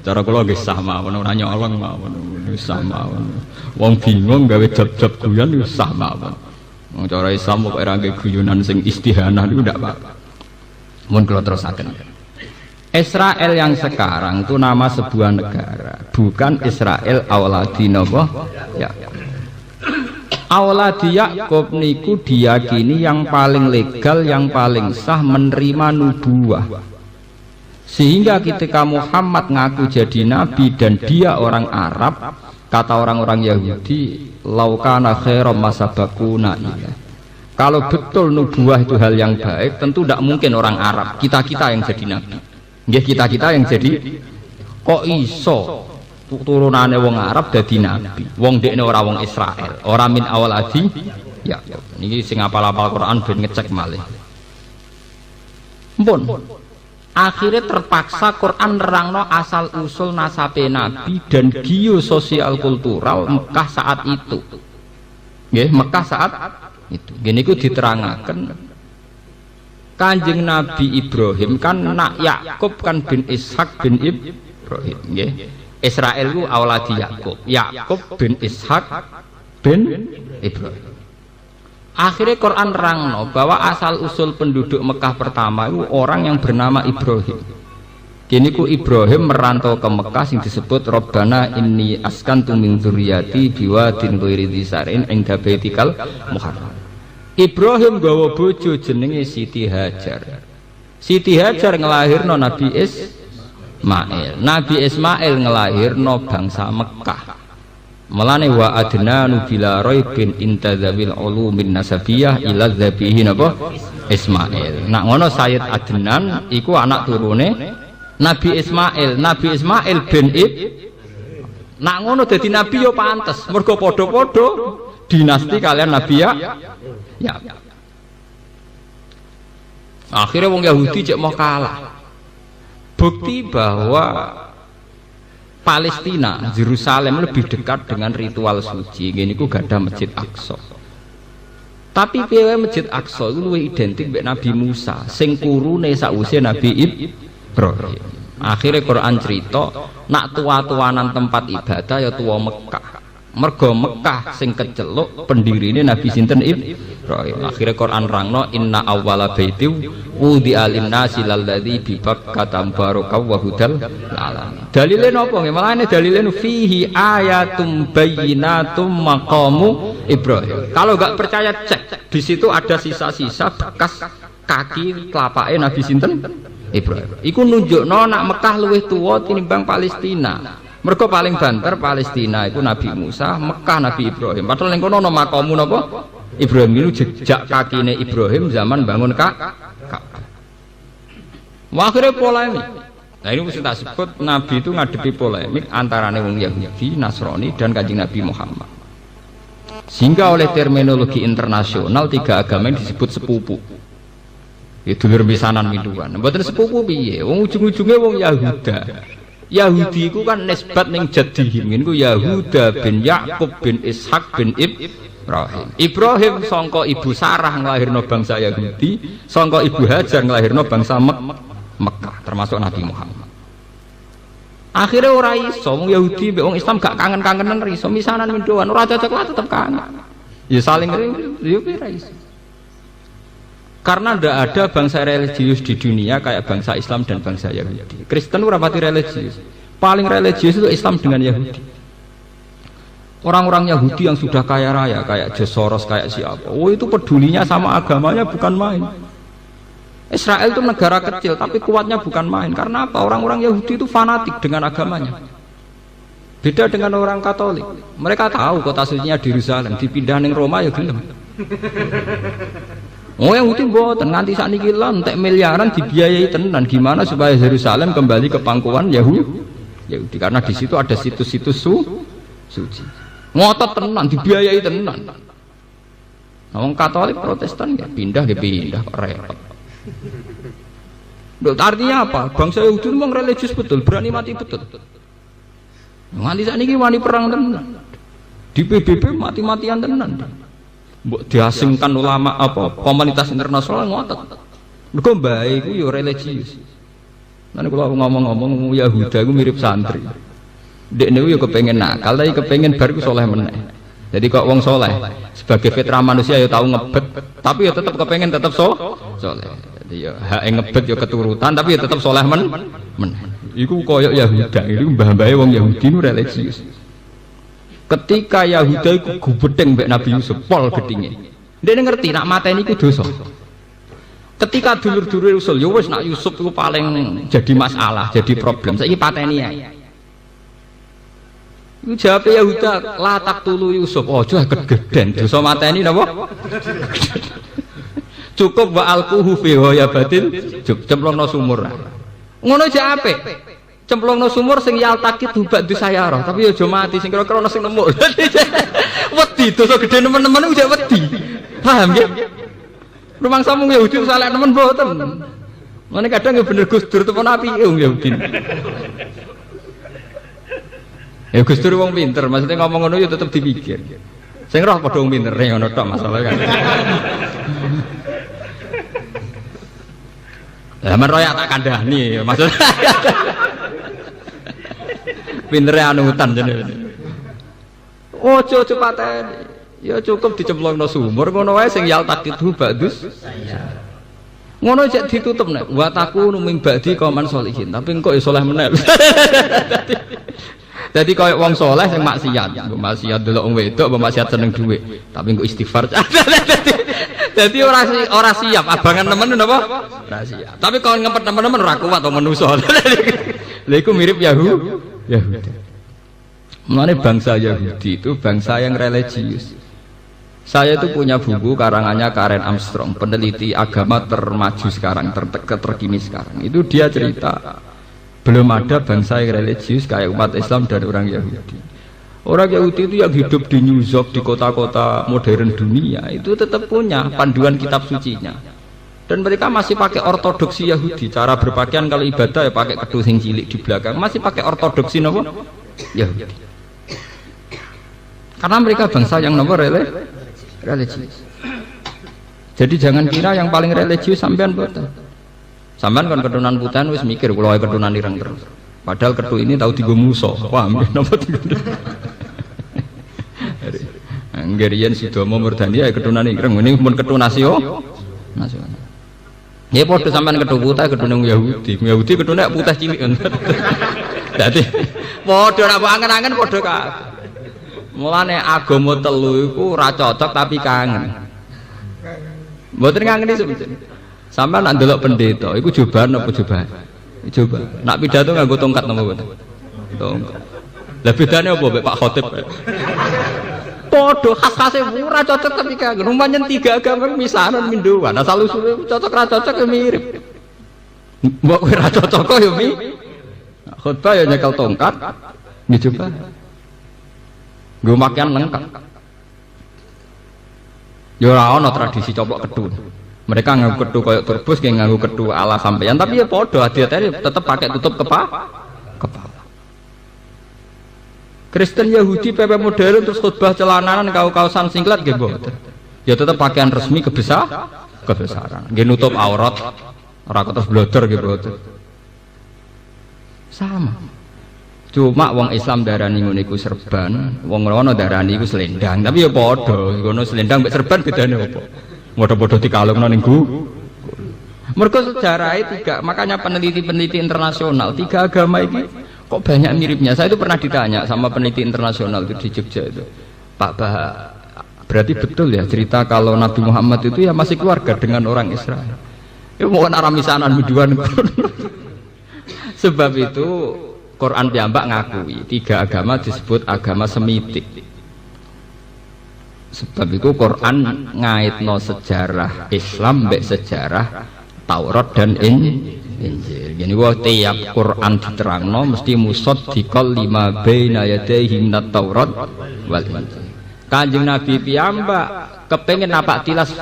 Cara kula nggih sah mawon ora nyolong mawon. Wis sah mawon. Wong bingung gawe job-job guyon wis sah mawon. Wong cara Islam kok ora gawe guyonan sing istihanah niku ndak apa-apa. Mun kula terusaken. Israel yang sekarang itu nama sebuah negara, bukan Israel awladi napa? Ya. Awladi Yakub niku diyakini yang paling legal, yang paling sah menerima nubuwah. Sehingga ketika Muhammad ngaku jadi nabi dan dia orang Arab, kata orang-orang Yahudi, laukana khairam masabakuna ila. Kalau betul nubuwah itu hal yang baik, tentu tidak mungkin orang Arab, kita-kita yang jadi nabi. Nggih, kita-kita yang jadi, kok iso turunane wong Arab dadi nabi. Wong dekne ora wong Israel, ora min awaladi. Ya, niki sing apal-apal Quran ben ngecek malih. Mpun. Akhirnya terpaksa Quran nerangno asal usul nasabe Nabi dan geososial kultural Mekah saat itu. Nggih, Mekah saat itu. Gini ku diterangaken Kanjeng Nabi Ibrahim kan nak Yakub kan bin Ishak bin Ibrahim. Nggih. Israel ku awladi Yakub. Yakub bin Ishak bin Ibrahim. Akhirnya Quran nerangno bahwa asal usul penduduk Mekah pertama itu orang yang bernama Ibrahim. Kini ku Ibrahim merantau ke Mekah yang disebut Rabbana inni askantu min dzurriyyati biwadin ghairi dzisarin inda baitikal muharram. Ibrahim gawa bojo jenenge Siti Hajar. Siti Hajar ngelahirno Nabi Ismail. Nabi Ismail ngelahirno bangsa Mekah. Melane wa adnanu bila raibin intadzawil ulumin nasabiyah ila dzabihin apa Ismail. Nak ngono Sayyid Adnan iku anak turune Nabi Ismail. Nabi Ismail bin nak ngono dadi nabi yo pantes mergo padha-padha dinasti kalian Nabi ya. Akhirnya wong Yahudi cek mau kalah. Bukti bahwa Palestina, Yerusalem lebih dekat dengan ritual suci. Gini ku gak ada Masjid Aqsa. Tapi piye Masjid Aqsa itu luwih identik mbek Nabi Musa, sing kurune sakwise Nabi Ibrahim. Akhirnya Quran cerita, nak tua-tuanan tempat ibadah ya tua Mekah. Mergo Mekah sing keceluk pendirine Nabi sinten Ibrahim. Akhirnya Quran rangno inna awwala baiti wudi alinnasi lalladzi bi Bakkah baraka wa hudal alamin. Dalile napa nggih? Malane dalile fihi ayatum bayyinatum maqamu Ibrahim. Kalau enggak percaya cek, di situ ada sisa-sisa bekas kaki telapake Nabi sinten Ibrahim. Iku nunjukno nak Mekah luwih tuwa tinimbang Palestina. Mereka paling banter Palestina itu Nabi Musa, Mekah Nabi Ibrahim. Padahal yang kono nama kamu napa? Ibrahim itu jejak kakine Ibrahim zaman bangun Ka'bah. Akhirnya polemik. Nah ini mesti tak sebut Nabi itu ngadepi polemik antara wong Yahudi, Nasrani dan Kanjeng Nabi Muhammad. Sehingga oleh terminologi internasional tiga agama yang disebut sepupu. Itu dulur pisanan miduan. Mboten sepupu piye? Wong ujung-ujunge wong Yahuda. Yahudi itu kan nisbat ning jadihim niku Yahuda bin Yakub bin Ishak bin Ibrahim. Ibrahim sangka ibu Sarah nglahirno bangsa Yahudi, sangka ibu Hajar nglahirno bangsa Mekah, termasuk Nabi Muhammad. Akhirnya ora iso wong Yahudi mbek wong Islam gak kangen-kangenan iso misanan mindoan ora cocok lah tetep kangen. Ya saling yo ora iso. Karena tidak ada bangsa religius di dunia kayak bangsa Islam dan bangsa Yahudi. Kristen itu rapati religius. Paling religius itu Islam dengan Yahudi. Orang-orang Yahudi yang sudah kaya raya kayak Soros, kayak siapa. Oh itu pedulinya sama agamanya bukan main. Israel itu negara kecil tapi kuatnya bukan main. Karena apa? Orang-orang Yahudi itu fanatik dengan agamanya. Beda dengan orang Katolik. Mereka tahu kota sucinya di Yerusalem, dipindah ning Roma ya gelem. Oh yang itu mboten nganti sakniki lan entek miliaran dibiayai tenan gimana supaya Yerusalem kembali ke pangkuan Yahudi karena di situ ada situs-situs suci. Ngotot tenan dibiayai tenan. Wong Katolik Protestan ya pindah kok repot. Artinya apa? Bangsa Yahudi memang religius betul, berani mati betul. Nganti sakniki wani perang tenan. Di PBB mati-matian tenan. Mbok diasingkan ulama apa komunitas internasional ngotot. Mergo bae iku ya religius. Lan kula ngomong-ngomong Yahuda iku mirip santri. Dekne yo kepengin nakal, tapi kepengin bar iku saleh meneh. Jadi kok wong saleh sebagai fitrah manusia ya tahu ngebet, tapi ya tetap kepengin tetap saleh. Jadi ya hak ngebet ya keturutan, tapi ya tetap saleh meneh. Iku koyok Yahuda, iku mbah-mbahe wong Yahudi nu religius. Ketika Yahuda iku gubedeng mbek Nabi Yusuf, pol gedhinge. Ndene ngerti nak mateni iku dosa. Ketika dulur-dulur usul, ya wis nak Yusuf iku paling jadi masalah, jadi problem. Saiki pateni ae. Iku jawab Yahuda, la taqtulu Yusuf. Aja kegeden dosa mateni napa? Cukup wa alquhu fi hayabatin, cemplungno sumur. Ngono aja apik. Cemplungno sumur sing yaltakit hubak di sayara, tapi aja mati sing kira-kira ana sing nemu. Wedi dosa gedhe nemen-nemen udah wedi. Paham nggih? Rumangsa mung Yahudi saleh nemen mboten. Ngene kadang ya bener Gus Dur temen apike wong Yahudi. Ya Gus Dur wong pinter, maksudnya ngomong ngono ya tetep dipikir. Sing roh padha wong pinter ngono tok masalah kan. Zaman royak tak kandhani maksudnya. Pintere anutan jenenge. Ojo pateni. Ya cukup dicemplungno sumur ngono wae sing yaltaqitu ba'dus. Ngono cek ditutup nek wa takunu ming ba'di qauman sholihin, tapi engko ya saleh meneh. Dadi koyo wong saleh sing maksiat delok wong wedok, maksiat seneng dhuwit, tapi engko istighfar. Dadi ora siap abangan nemen napa? Ora siap. Tapi kon ngempet temen-temen ora kuat to manusa. Lha iku mirip Yahudi. Mulane bangsa Yahudi itu bangsa yang religius. Saya itu punya buku karangannya Karen Armstrong, peneliti agama termaju sekarang, terkini sekarang. Itu dia cerita belum ada bangsa yang religius kayak umat Islam dan orang Yahudi. Orang Yahudi itu yang hidup di New York, di kota-kota modern dunia, itu tetap punya panduan kitab sucinya. Dan mereka masih pakai ortodoksi Yahudi. Cara berpakaian kalau ibadah ya pakai kedus sing cilik di belakang, masih pakai ortodoksi nopo Yahudi. Karena mereka bangsa yang nopo religius. Jadi jangan kira yang paling religius sampean boten. Sampean kan keturunan putan wis mikir kula wae keturunan ireng terus. Padahal ketu ini tahu digo muso. Paham napa digo. Anggerian Sidomo Murdani ya keturunan ireng ini pun ketu nasional. Ya padha sampean ketu putih keturunan Yahudi. Yahudi keturunan putih cilik. Dadi padha ora angen-angen padha kabeh. Mulane agama telu iku ora cocok tapi kangen. Mboten ngangeni sebetulnya. Sampai nak ndelok pendeta, iku cobaan apa cobaan? Coba. Nak pidato nganggo tongkat napa mboten? Tongkat. Lah bedane apa Pak Khotib? Padha khas-khase ora cocok tapi kangen. Rumahan tiga agama misanan minduan. Asal usule cocok ra cocok ya mirip. Mbok ora cocok kok ya mi. Khotbah ya nyekel tongkat. Nggih coba. Nggo pakaian lengkap. Ya ora ana tradisi coplok kedun. Mereka nganggo ketu koyo turbus, kayak nganggo ketu ala sampeyan, tapi ya podo hati-hati tetap pakai tutup kepala. Kristen Yahudi PP modern terus khutbah celananan kaos-kaosan singlet nggih mboten. Ya tetap pakaian resmi kebesaran. Nggih nutup aurat, ora terus blodor nggih mboten. Sama. Cuma wong Islam darani ngono iku serban, wong ngono darani iku selendang, tapi ya podo, ngono selendang mek serban bedane opo? Bodoh-bodoh dikalungno ning guru. Mergo sejarahnya tiga, makanya peneliti-peneliti internasional tiga agama ini kok banyak miripnya. Saya itu pernah ditanya sama peneliti internasional itu di Jogja itu, Pak Bah, berarti betul ya cerita kalau Nabi Muhammad itu ya masih keluarga dengan orang Israel. Ya mohon aramisanan miduan. Sebab itu Quran piyambak ngakui tiga agama disebut agama semitik. Sebab itu Quran ngaitno sejarah Islam mbek sejarah Taurat dan Injil. Jadi tiap Quran diterangno mesti musaddiqal lima baina yadayhi minat Taurat wal Injil. Kanjeng Nabi piyambak kepengen napak tilas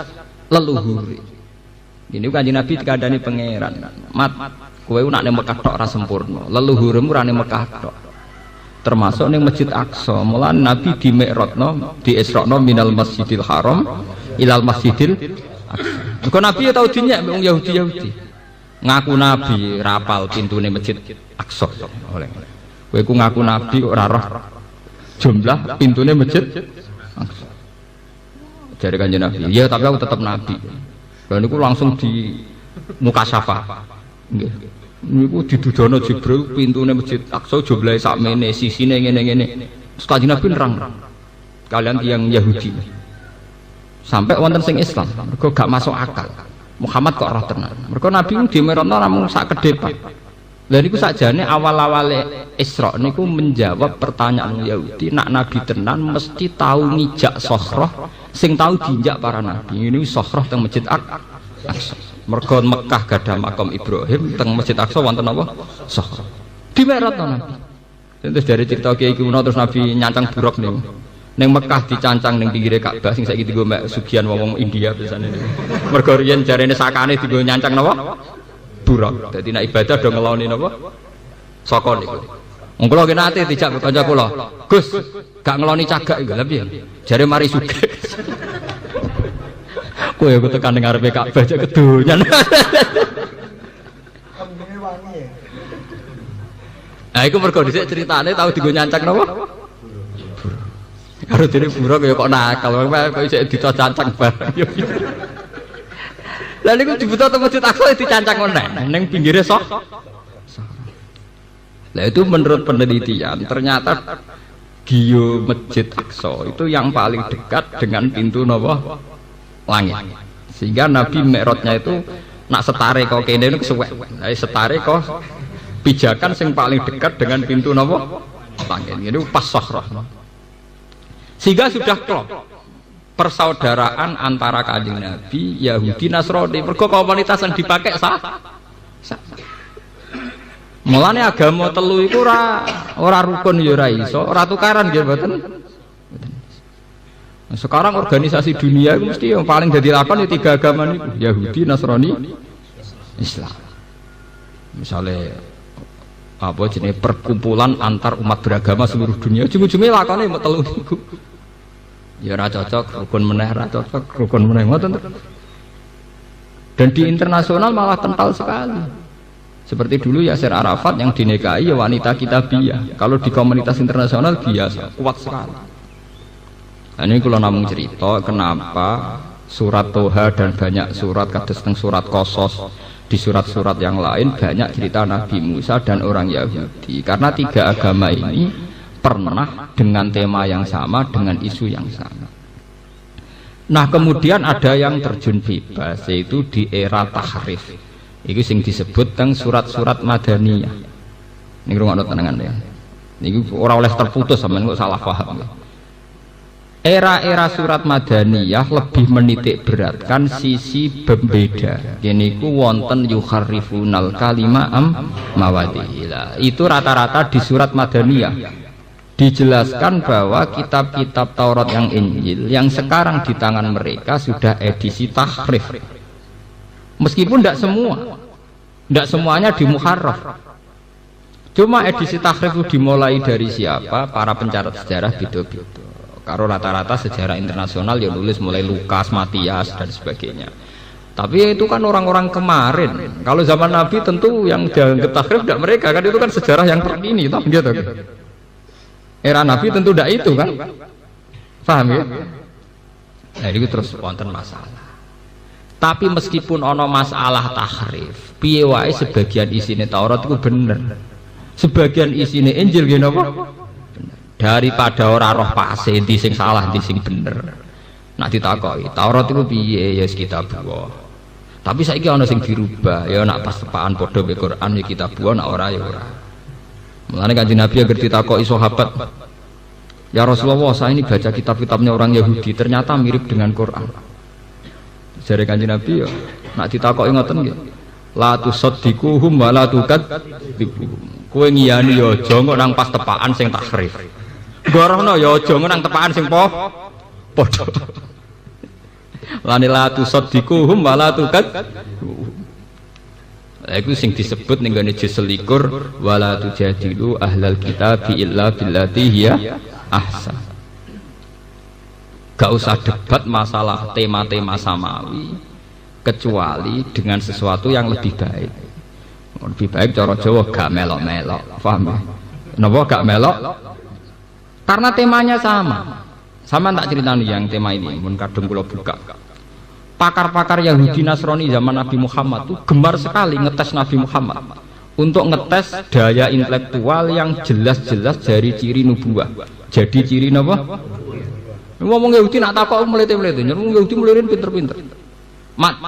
leluhur. Ini Kanjeng Nabi dikandani pangeran. Mat, kowe nak ning Mekah tok ora sempurna. Leluhurmu ora ning Mekah tok. Termasuk ning Masjid Aqsa. Mulane Nabi di Mi'rajno, di Isra'no minal Masjidil Haram ilal Masjidil Aqsa. Kok Nabi tau dinyek wong Yahudi. Ngaku Nabi rapal pintune Masjid Aqsa. Oleh. Kowe ku ngaku Nabi ora roh jumlah pintune Masjid Aqsa. Dari Kanjeng Nabi. Ya tapi aku tetap Nabi. Dan itu langsung di muka syafa. Niku didudono Jibril pintune Masjid Aqsa jumlahe sakmene sisine ngene-ngene. Kanjeng Nabi nerang. Kalian yang Yahudi. Sampai wonten sing Islam, mergo gak masuk akal. Muhammad kok roh tenan. Mergo Nabi ku dimerono namung sak kedepan. Lha niku sakjane awal-awale Isra niku menjawab pertanyaan Yahudi, nak Nabi tenan mesti tahu ngijak Sokhroh sing tahu diinjak para nabi. Ini Sokhroh teng Masjid Aqsa. Mergo Mekah gadah makam Ibrahim, teng Masjid Aqsa wonten apa? Sokhroh. Dimeratno Nabi. Terus dari cerita Kiai kuno terus Nabi nyancang buruk niku. Ning Mekah dicancang ning pinggire Ka'bah sing saiki dienggo mek sugihan wong India biasane niku. Mergo riyen jarene sakane dienggo nyancang napa? Buruk. Dadi nek ibadah do ngeloni napa? Saka niku. Wong kula ki nate dijak kanca kula. Gus, gak ngeloni cagak iki lha piye? Jare mari sugih. Kowe aku tekan ning ngarepe Ka'bah aja kedonyan. Kambine wangi ya. Ah iku mergo dhisik critane tau dienggo nyancang napa? Karo dene buruk ya kok nakal, kok isih dicancang bareng. Lah niku dibutuh teng Masjid Aqsa dicancang meneh ning pinggire sok. Lah itu menurut penelitian ternyata Gio Masjid Aqsa itu yang paling dekat dengan pintu napa langit. Sehingga Nabi Mi'rajnya itu nak setare kok kene niku suwek. Lah setare kok pijakan sing paling dekat dengan pintu napa langit. Ini pas Sokhroh. Sehingga sudah klop persaudaraan antara Kanjeng Nabi, Yahudi, Nasrani. Mergo komunitas yang dipakai sah. Mulane agama telu iku ora rukun ya ora iso, ora tukaran nggih mboten. Sekarang organisasi dunia itu mesti yang paling jadi lakon ya tiga agama niku, Yahudi, Nasrani, Islam. Misalnya apa jenis perkumpulan antar umat beragama seluruh dunia, ujung-ujungnya lakonnya mau telu niku. Ya ora cocok, rukun meneh ora cocok, rukun meneh ngoten. Dan di internasional malah kental sekali. Seperti dulu Yasir Arafat yang dinikahi ya wanita kitabiyah. Kalau di komunitas internasional biasa, kuat sekali. Nah, ini kalau namung cerita kenapa surat Toha dan banyak surat kados teng surat Qasas, di surat-surat yang lain banyak cerita Nabi Musa dan orang Yahudi. Karena tiga agama ini pernah dengan tema yang sama, dengan isu yang sama. Nah kemudian ada yang terjun bebas, yaitu di era tahrif. Itu sing disebut teng surat-surat Madaniyah. Ini rungokno tenangan ya. Ini orang oleh terputus sampean kok salah paham. Era-era surat Madaniyah lebih menitik beratkan sisi pembeda. Ini ku wonten yukharrifunal kalima mawadihila. Itu rata-rata di surat Madaniyah. Dijelaskan bahwa kitab-kitab Taurat yang Injil yang sekarang di tangan mereka sudah edisi tahrif. Meskipun tidak semuanya dimuharraf. Cuma edisi tahrif itu dimulai dari siapa? Para pencatat sejarah beda-beda. Karena rata-rata sejarah internasional yang nulis mulai Lukas, Matias dan sebagainya. Tapi itu kan orang-orang kemarin. Kalau zaman Nabi tentu yang dianggap tahrif tidak mereka kan, itu kan sejarah yang terkini, gitu. Era Nabi tentu tidak itu kan, paham ya? Nah itu terus wonten masalah. Tapi meskipun ono masalah tahrif, piye wae sebagian isine Taurat itu bener, sebagian isine Injil gini apa? Daripada ora roh pase di sing salah di sing bener. Nak ditakoki Taurat itu piye ya kitab Allah. Tapi saiki ono sing dirubah, ya nak pas tepaan padha be Quran ya kitab Allah, nak ora ya ora. Mulane Kanjeng Nabi agar ditakoki sahabat, "Ya Rasulullah, saya ini baca kitab-kitabnya orang Yahudi, ternyata mirip dengan Quran." Jare Kanjeng Nabi ya, nak ditakoki ngoten nggih. La tusaddiquhum wa la tukadzibuhum. Kowe ngiyani ya aja kok nang pas tepaan sing takrif. Gorohno ya aja nang tepaan sing padha. Lani la tusaddiquhum wa la tukadzibuhum. Iku sing disebut ning gone juz 21 wala tujadilu ahlal kitabi illa billati hiya ahsan. Gak usah debat masalah tema-tema samawi kecuali dengan sesuatu yang lebih baik. Lebih baik cara Jawa gak melok-melok, paham ya? Napa gak melok? Karena temanya sama. Sama tak ceritani yang tema ini, mun kadung kula buka. Pakar-pakar Yahudi Nasrani zaman Nabi Muhammad itu gemar sekali ngetes Nabi Muhammad untuk ngetes daya intelektual yang jelas-jelas dari ciri nubuah. Jadi ciri napa? Ngomong Yahudi nak takok melete-melete, ngomong Yahudi melirin pinter-pinter. Mat,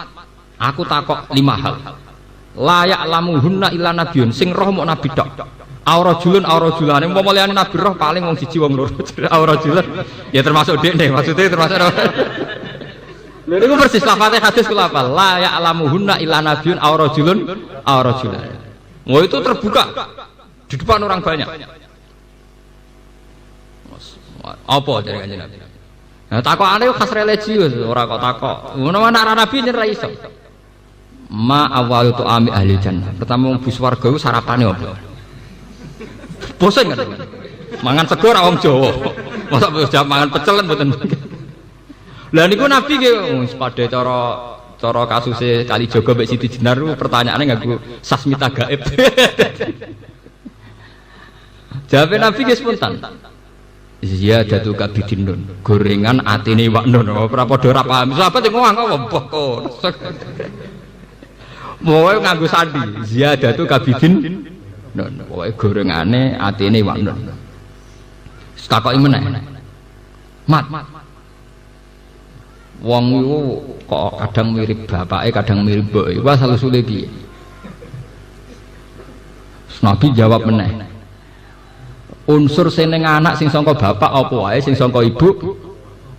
aku takok 5 hal. La ya'lamuhunna illa nabiyyun, sing roh mok nabi tok. Aurajulun aurajulane, umpama liyane nabi roh paling wong siji wong loro. Aurajulun ya termasuk dekne, maksudnya termasuk. Lha niku persis lafate hadis kula hafal. La ya'lamuhunna illa nabiyyun aurajulun aurajulane. Oh itu terbuka di depan orang banyak. Apa dari Kanjeng Nabi? Nah, takokane khas religius, ora kok takok. Ngono ana nabi yen ra iso. Ma awalu tu ami ahli jannah. Pertama wong bus warga iku sarapane opo? Bosen kan? Mangan sego ora wong Jawa. Masa wis mangan pecel mboten. Lah niku nabi nggih wis padha cara kasuse Kali Jogo mbek Siti Jenar pertanyaane nganggo sasmita gaib. Jawabe nabi nggih spontan. Ziyadatu kabidin nun, gorengan atine wak nun. Ora padha ora paham. Sahabat ngomong apa kok. Moe nganggo sandi. Ziyadatu kabidin nun. Pokoke gorengane atine wak nun. Takoki meneh. Mat. Wong iku kok kadang mirip bapake, kadang mirip mboke. Iku asal usule piye? Nabi jawab meneh. Unsur sing ning anak sing sangka bapak apa wae, sing sangka ibu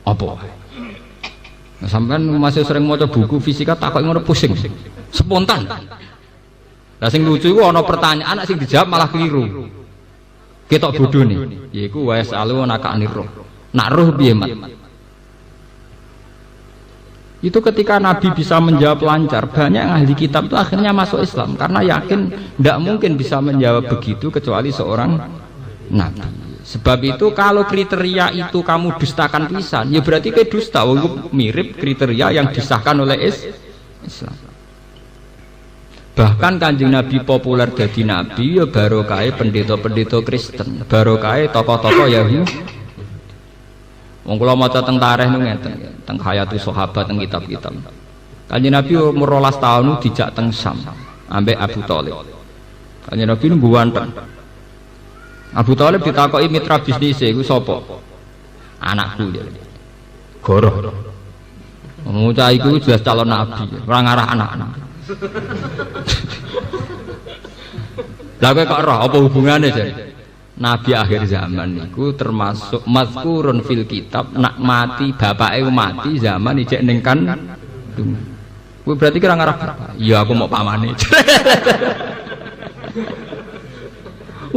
apa wae. Nah, sampean masih sering maca buku fisika takok ngono pusing. Spontan. Lah sing lucu iku ana pertanyaan anak sing dijawab malah keliru. Ketok bodhone. Yaiku wa yasalu nakani roh. Nak roh piye, Mat? Itu ketika Nabi bisa menjawab lancar, banyak ahli kitab itu akhirnya masuk Islam karena yakin tidak mungkin bisa menjawab begitu kecuali seorang Nabi. Sebab itu kalau kriteria itu kamu dustakan pisan, ya berarti ke dusta. Mirip kriteria yang disahkan oleh Islam. Bahkan Kanjeng Nabi populer jadi Nabi ya barokai pendeta-pendeta Kristen, barokai tokoh-tokoh Yahudi. Wong kula maca teng tarikh niku ngeten, teng Hayatus Sahabat teng kitab-kitab. Kanjeng Nabi umur 12 tahun dijak teng Syam ambek Abu Thalib. Kanjeng Nabi niku ganteng. Abu Thalib ditakoki mitra bisnis iku sapa? Anakku ya. Goroh. Ngucap iku jelas calon nabi, ora ngarah anak-anak. Lah kok roh apa hubungane jare? Nabi akhir zaman niku termasuk mazkurun fil kitab, nak mati bapake mati zaman ijek ning kan. Kuwi berarti kira ngarah bapak. Ya aku mau pamane.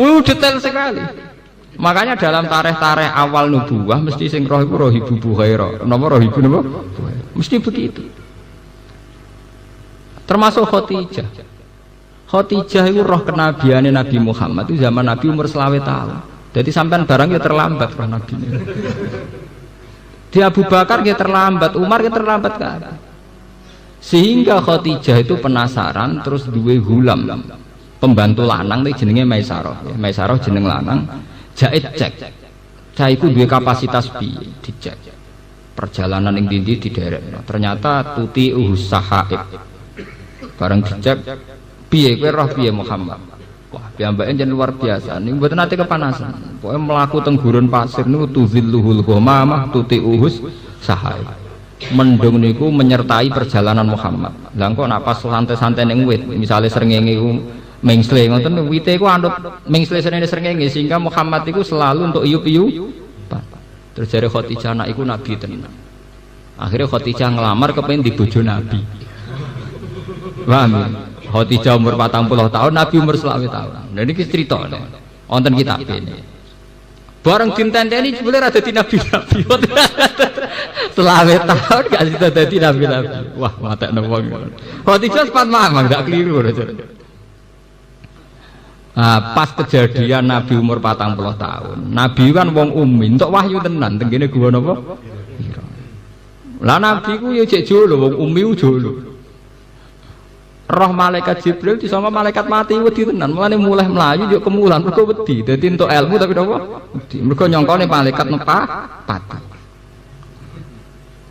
Detail sekali. Makanya dalam tarikh-tarikh awal nubuwah mesti sing roh iku roh ibu Bukhairah. Napa roh ibu napa? Mesti begitu. Termasuk Khadijah. Khadijah itu roh kenabiane Nabi Muhammad itu zaman Nabi umur 20 tahun. Jadi sampean barang ya terlambat roh Nabi. Di Abu Bakar ya terlambat, Umar ya terlambat kan. Sehingga Khadijah itu penasaran terus duwe hulam. Pembantu lanang iki jenenge Maisarah. Maisarah jeneng lanang. Jahit cek. Cah iku duwe kapasitas piye? Dicek. Perjalanan ning ndi diderek. Ternyata tuti usahaib. Bareng dicek piye kowe roh piye Muhammad? Wah, piyambake jen luar biasa. Niku mboten nate kepanasan. Pokoke mlaku teng gurun pasir niku tuzilluhul ghamamah tuti uhus sahaib. Mendung niku menyertai perjalanan Muhammad. Lah kok nak pas santai-santai ning wit, misale srengenge iku mengsle ngoten wite iku anut mengsle srengenge sehingga Muhammad iku selalu untuk iup-iup. Terus jare Khadijah anak iku nabi tenan. Akhirnya Khadijah ngelamar kepengin di bojo nabi. Paham ya? Khadijah umur 40 tahun, Nabi umur 20 tahun. Nah ini cerita wonten kitab ini. Bareng dintenteni jebule ra dadi nabi-nabi. 20 tahun gak sida dadi nabi-nabi. Wah, matekno wong. Khadijah sempat mamang gak keliru. Pas kejadian Nabi umur 40 tahun. Nabi kan wong ummi, entuk wahyu tenan teng kene gua napa? Lah Nabi ku ya jek jolo wong ummi ku jolo. Roh malaikat Jibril disama malaikat mati wedi tenan. Mulane mulai melayu yo kemulan mergo wedi. Dadi entuk ilmu tapi napa? Wedi. Mergo nyongkone malaikat pati.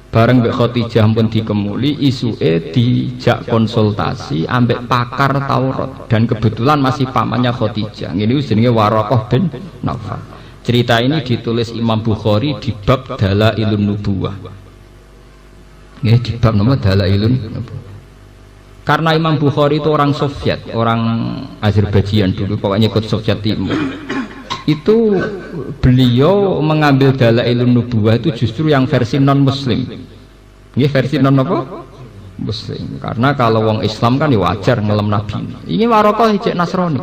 Bareng mbek Khadijah pun dikemuli, isuke dijak konsultasi ambek pakar Taurat dan kebetulan masih pamannya Khadijah. Ini jenenge Waraqah bin Naufal. Cerita ini ditulis Imam Bukhari di bab Dalailun Nubuwah. Nggih, di bab nama Dalailun Nubuwah. Karena Imam Bukhari itu orang Soviet, orang Azerbaijan dulu, pokoknya ikut Soviet Timur. Itu beliau mengambil Dalailun Nubuwah itu justru yang versi non Muslim. Ini versi non apa? Muslim. Karena kalau wong Islam kan ya wajar ngelem Nabi. Ini Waraqah hijek Nasrani.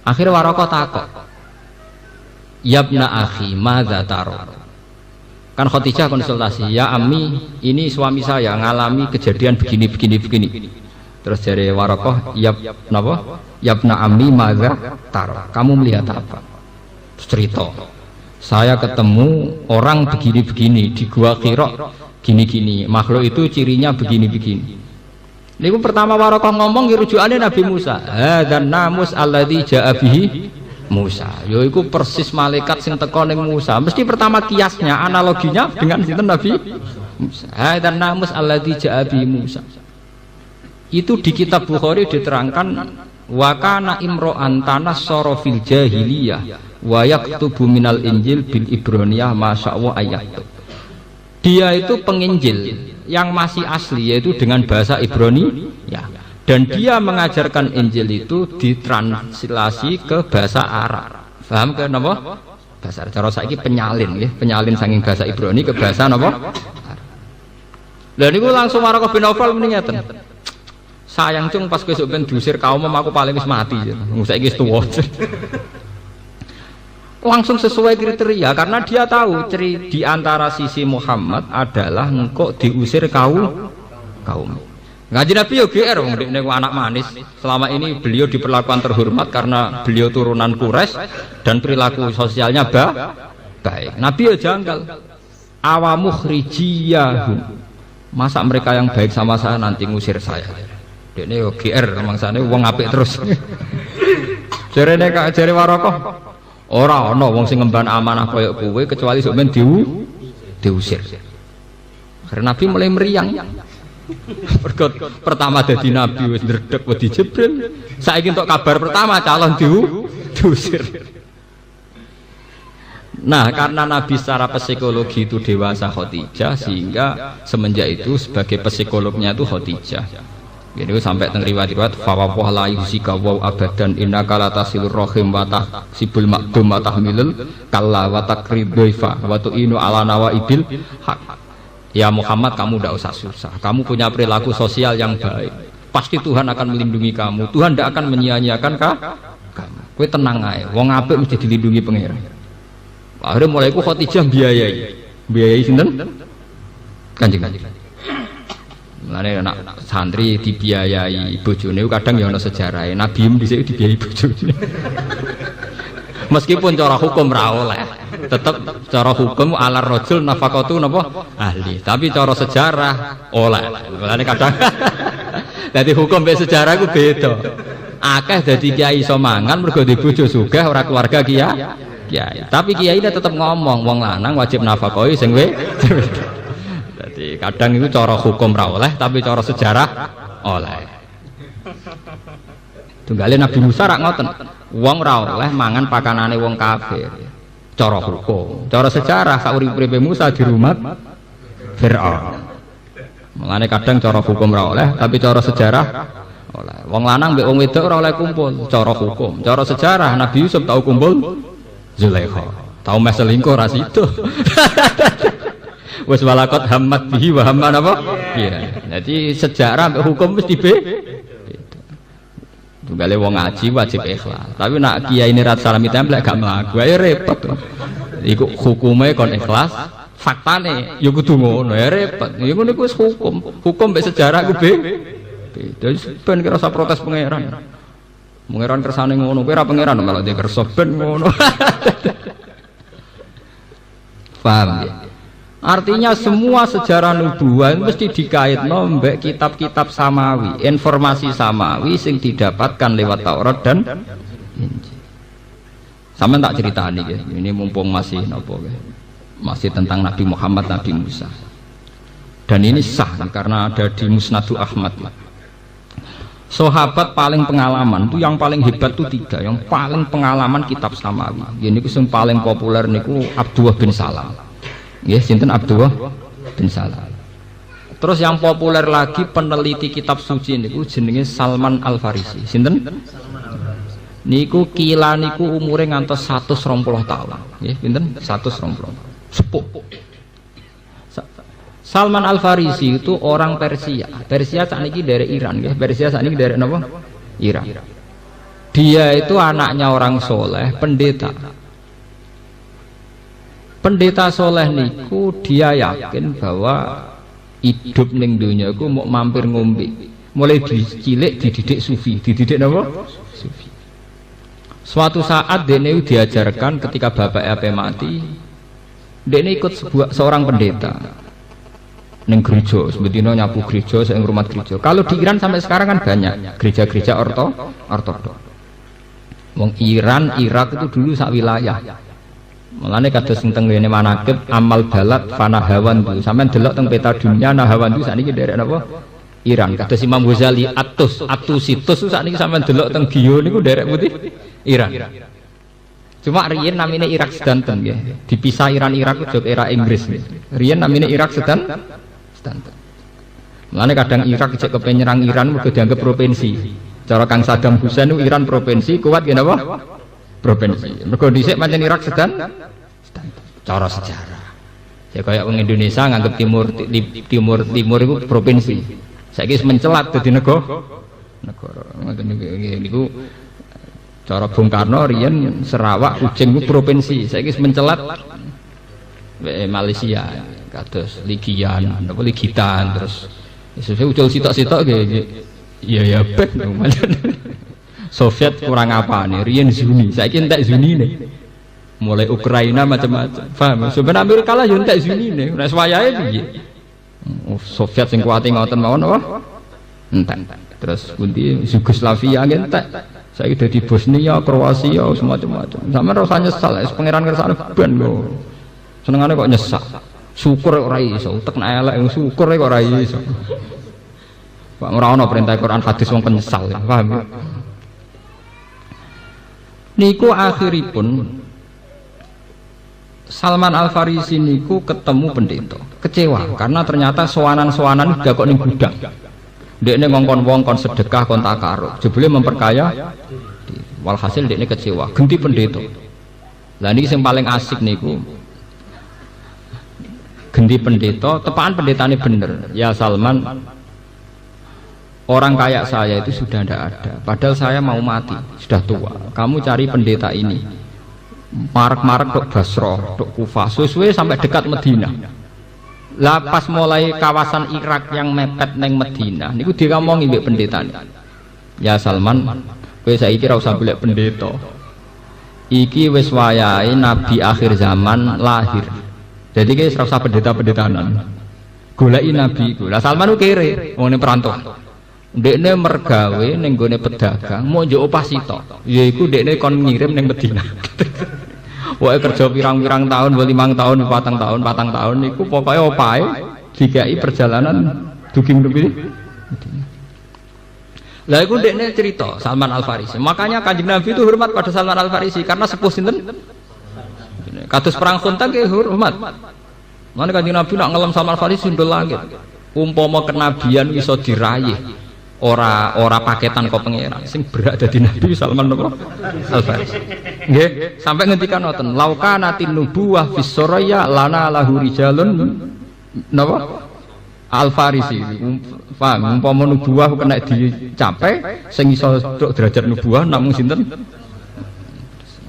Akhirnya Waraqah takok. Yabna akhi, madza taro? Kan Khadijah konsultasi, ya Ami, ini suami saya ngalami kejadian begini. Terus dari Waraqah, Yabna Ami madza taro? Kamu melihat apa? Cerita. Saya ketemu orang begini di gua Qira gini. Makhluk itu cirinya begini. Niku pertama Waraqah ngomong rujukane Nabi Musa. Hadzan namus alladzi jaa bihi Musa. Yaiku persis malaikat sing teko ning Musa. Mesti pertama kiasnya, analoginya dengan sinten Nabi Musa. Hadzan namus alladzi jaa bihi Musa. Itu di kitab Bukhari diterangkan wa kana imro'an tanassara fil jahiliyah wa yaktubu minal injil bil ibroniyah masyaallah ayat. Dia itu penginjil yang masih asli yaitu dengan bahasa Ibrani ya. Dan dia mengajarkan Injil itu ditranslasi ke bahasa Arab. Paham ke napa? Bahasa Arab. Cara saiki penyalin nggih, penyalin saking bahasa Ibrani ke bahasa napa? Arab. Lah niku langsung Waraqah bin Naufal muni ngeten. Sayang cung pas besok ben diusir kaum aku paling wis mati. Saiki wis tuwa. Langsung sesuai kriteria karena dia tahu di antara sisi Muhammad adalah engkau diusir kaum. Ngaji Nabi yo GR wong dekne anak manis. Selama ini beliau diperlakukan terhormat karena beliau turunan Quraisy dan perilaku sosialnya baik. Nabi yo janggal. Awamukhrijiyahum. Masa mereka yang baik sama saya nanti ngusir saya. Dekne yo GR mangsane wong apik terus. Jarene Kak jare Waraqah. Ora ana wong sing ngemban amanah kaya kowe kecuali sok men diusir. Karena Nabi mulai meriang. Pertama dadi nabi wis ndredeg wedi Jibril. Saiki entuk kabar pertama calon diusir. Nah, karena Nabi secara psikologi itu dewasa Khadijah sehingga semenjak itu sebagai psikolognya itu Khadijah. Jadi sampai teng riwayat fawwah la yusika wa abadan innaka la tasilur rahim wa tahsibul maqdum wa tahmilul kalla wa taqridaifa wa tu'inu ala nawaibil haq. Ya Muhammad, kamu tidak usah susah. Kamu punya perilaku sosial yang baik. Pasti Tuhan akan melindungi kamu. Tuhan tidak akan menyia-nyiakan kamu. Kowe tenang aja. Wong apik mesti dilindungi pangeran. Akhirnya mulai ku Khadijah biayai sinten? Kanjeng. Mulane anak santri dibiayai bojone kadang ya ana sejarah. Nabi dhisik dibiayai bojone. Meskipun cara hukum ra oleh, tetap cara hukum ala rajul nafaqatu napa ahli, tapi cara sejarah oleh. Mulane kadang dadi hukum mek sejarah ku beda. Akeh dadi kiai iso mangan mergo di bojo sugih ora keluarga kiai. Tapi kiai tetep ngomong wong lanang wajib nafaqoi sing dadi kadang itu cara hukum ra oleh, tapi cara sejarah oleh. Tunggale Nabi Musa rak ngoten. Wong ra oleh mangan pakanane wong kafir. Cara hukum, cara sejarah saurip-uripe Musa di rumah Firaun. Mulane kadang cara hukum ra oleh, tapi cara sejarah Oleh. Wong lanang mbek wong wedok ora oleh kumpul cara hukum. Cara sejarah Nabi Yusuf tahu kumpul Zulaikha. Tahu mes selingkuh ra sido. Wis walakot hammat bihi wa hamman apa? Iya. Jadi sejarah mbek hukum mesti beda. Tunggale wong ngaji wajib ikhlas. Tapi nak kiai ini rat salami templek gak mlaku ae repot. Iku hukume kon ikhlas, faktane ya kudu ngono ya repot. Ya ngono iku wis hukum. Hukum mbek sejarah ku beda. Ben kira usah protes pangeran. Pangeran kersane ngono, kowe ora pangeran malah dia kersa ben ngono. Paham ya? Artinya semua sejarah nubuwah mesti dikaitno mbek kitab-kitab samawi, informasi samawi sing didapatkan lewat Taurat dan Injil. Sampeyan tak ceritani ya, ini mumpung masih napa ya. Masih tentang Nabi Muhammad, Nabi Musa. Dan ini sah karena ada di Musnadu Ahmad. Sahabat paling pengalaman itu yang paling hebat itu 3, yang paling pengalaman kitab samawi. Ini yang paling populer niku Abdullah bin Salam. Ya, sinten Abdullah bin Salam. Terus yang populer lagi peneliti kitab suci niku jenenge Salman Al Farisi. Sinten? Niku kila niku umure ngantos 120 tahun. Nggih, pinten? 120. Sepuh. Salman Al Farisi itu orang Persia. Persia sakniki dari Iran, nggih. Persia sakniki dari napa? Iran. Dia itu anaknya orang soleh, pendeta. Pendeta soleh niku dia yakin bahwa hidup ning dunia iku mau mampir ngombe. Mulai cilik dididik sufi, dididik napa? Sufi. Suatu saat dene diajarkan ketika bapaknya mati, dene ikut seorang pendeta ning gereja, sebetulnya nyapu gereja, sing rumah gereja. Kalau di Iran sampai sekarang kan banyak gereja-gereja ortodok. Wong Iran, Irak itu dulu sak wilayah. Mulane kados teng ngene manakib amal balad fanahawan itu. Sampeyan delok teng peta dunia nahawan itu sakniki derek napa? Iran. Kados Imam Ghazali Atusitus sakniki sampeyan delok teng Giyo niku derek putih Iran. Cuma riyen namine Irak sedanten nggih. Dipisah Iran Irak itu era Inggris. Riyen namine Irak sedanten. Mulane kadang Irak cek kepen nyerang Iran mergo dianggap provinsi. Cara Kang Saddam Hussein itu Iran provinsi, kuat nggih napa? Provinsi. Mergo dhisik pancen Irak sedan cara sejarah. Ya kaya wong Indonesia nganggep timur itu provinsi. Saiki wis mencelat dadi negara. Ngoten niku cara Bung Karno riyen Sarawak Kucing ku provinsi. Saiki wis mencelat Malaysia kados Ligian, napa Ligitan terus sesuai ucul sitok-sitok nggih. Ya ben Soviet kurang apa nih, riyen Zuni, saya kira entek Zuni nih, mulai Ukraina macam-macam, paham? Sebenarnya Amerika lah yang entek Zuni nih, ras wayahe piye? Soviet sing kuat ngoten mawon apa? Entek. Terus pundi Yugoslavia entek. Saya kira di Bosnia, Kroasia, semacam-macam. Sama rasa nyesal, pangeran kersane ben lho. Senengane kok nyesal. Syukur ora iso, utek nek elek syukur kok ora iso. Pak ora ana perintah Quran hadis wong penyesal, paham? Niku akhiripun Salman Al Farisi niku ketemu pendeta, kecewa karena ternyata sowanan-sowanan udah kok ning gudang. Dekne ngongkon wong kon sedekah kon takaruk, jebule memperkaya. Walhasil dekne kecewa, ganti pendeta. Lah niki sing paling asik niku ganti pendeta, tepakan pendetane bener. Ya Salman, orang kayak saya itu sudah tidak ada. Padahal saya mau mati, sudah tua. Kamu cari pendeta ini. Marak-marak dok Basro, dok Kufah, suwe sampai dekat Medina. Lah pas mulai kawasan Irak yang mepet neng Medina, niku diomongi mbek pendeta. Ya Salman, kowe saiki ora usah golek pendeta. Iki wis wayahe nabi akhir zaman lahir. Jadi kowe ora usah pendeta-pendetanan. Goleki nabi iku. Lah Salman ku kere, wong perantauan. Dekne mergawe ning gone pedagang mau njuk opah sitok. Yaiku dekne kon ngirim ning Medina. Wae kerja pirang-pirang tahun, 5 tahun, 4 tahun niku pokoke opahe dikai perjalanan dugi mriki. Lah iku dekne cerita Salman Al Farisi. Makanya Kanjeng Nabi itu hormat pada Salman Al Farisi karena sepuh sinten? Kados perang Khandaq ke hormat. Mana Kanjeng Nabi nak ngelem Salman Al Farisi ndol langit. Umpama kenabian iso diraih ora paketan kok pangeran sing berak dadi nabi Salman napa Al-Farisi nggih sampai ngendikan ngoten laukanatin nubuwah fis soraya lana lahu rijalun napa Al-Farisi paham umpama nubuwah kena dicapai sing iso derajat nubuwah namung sinten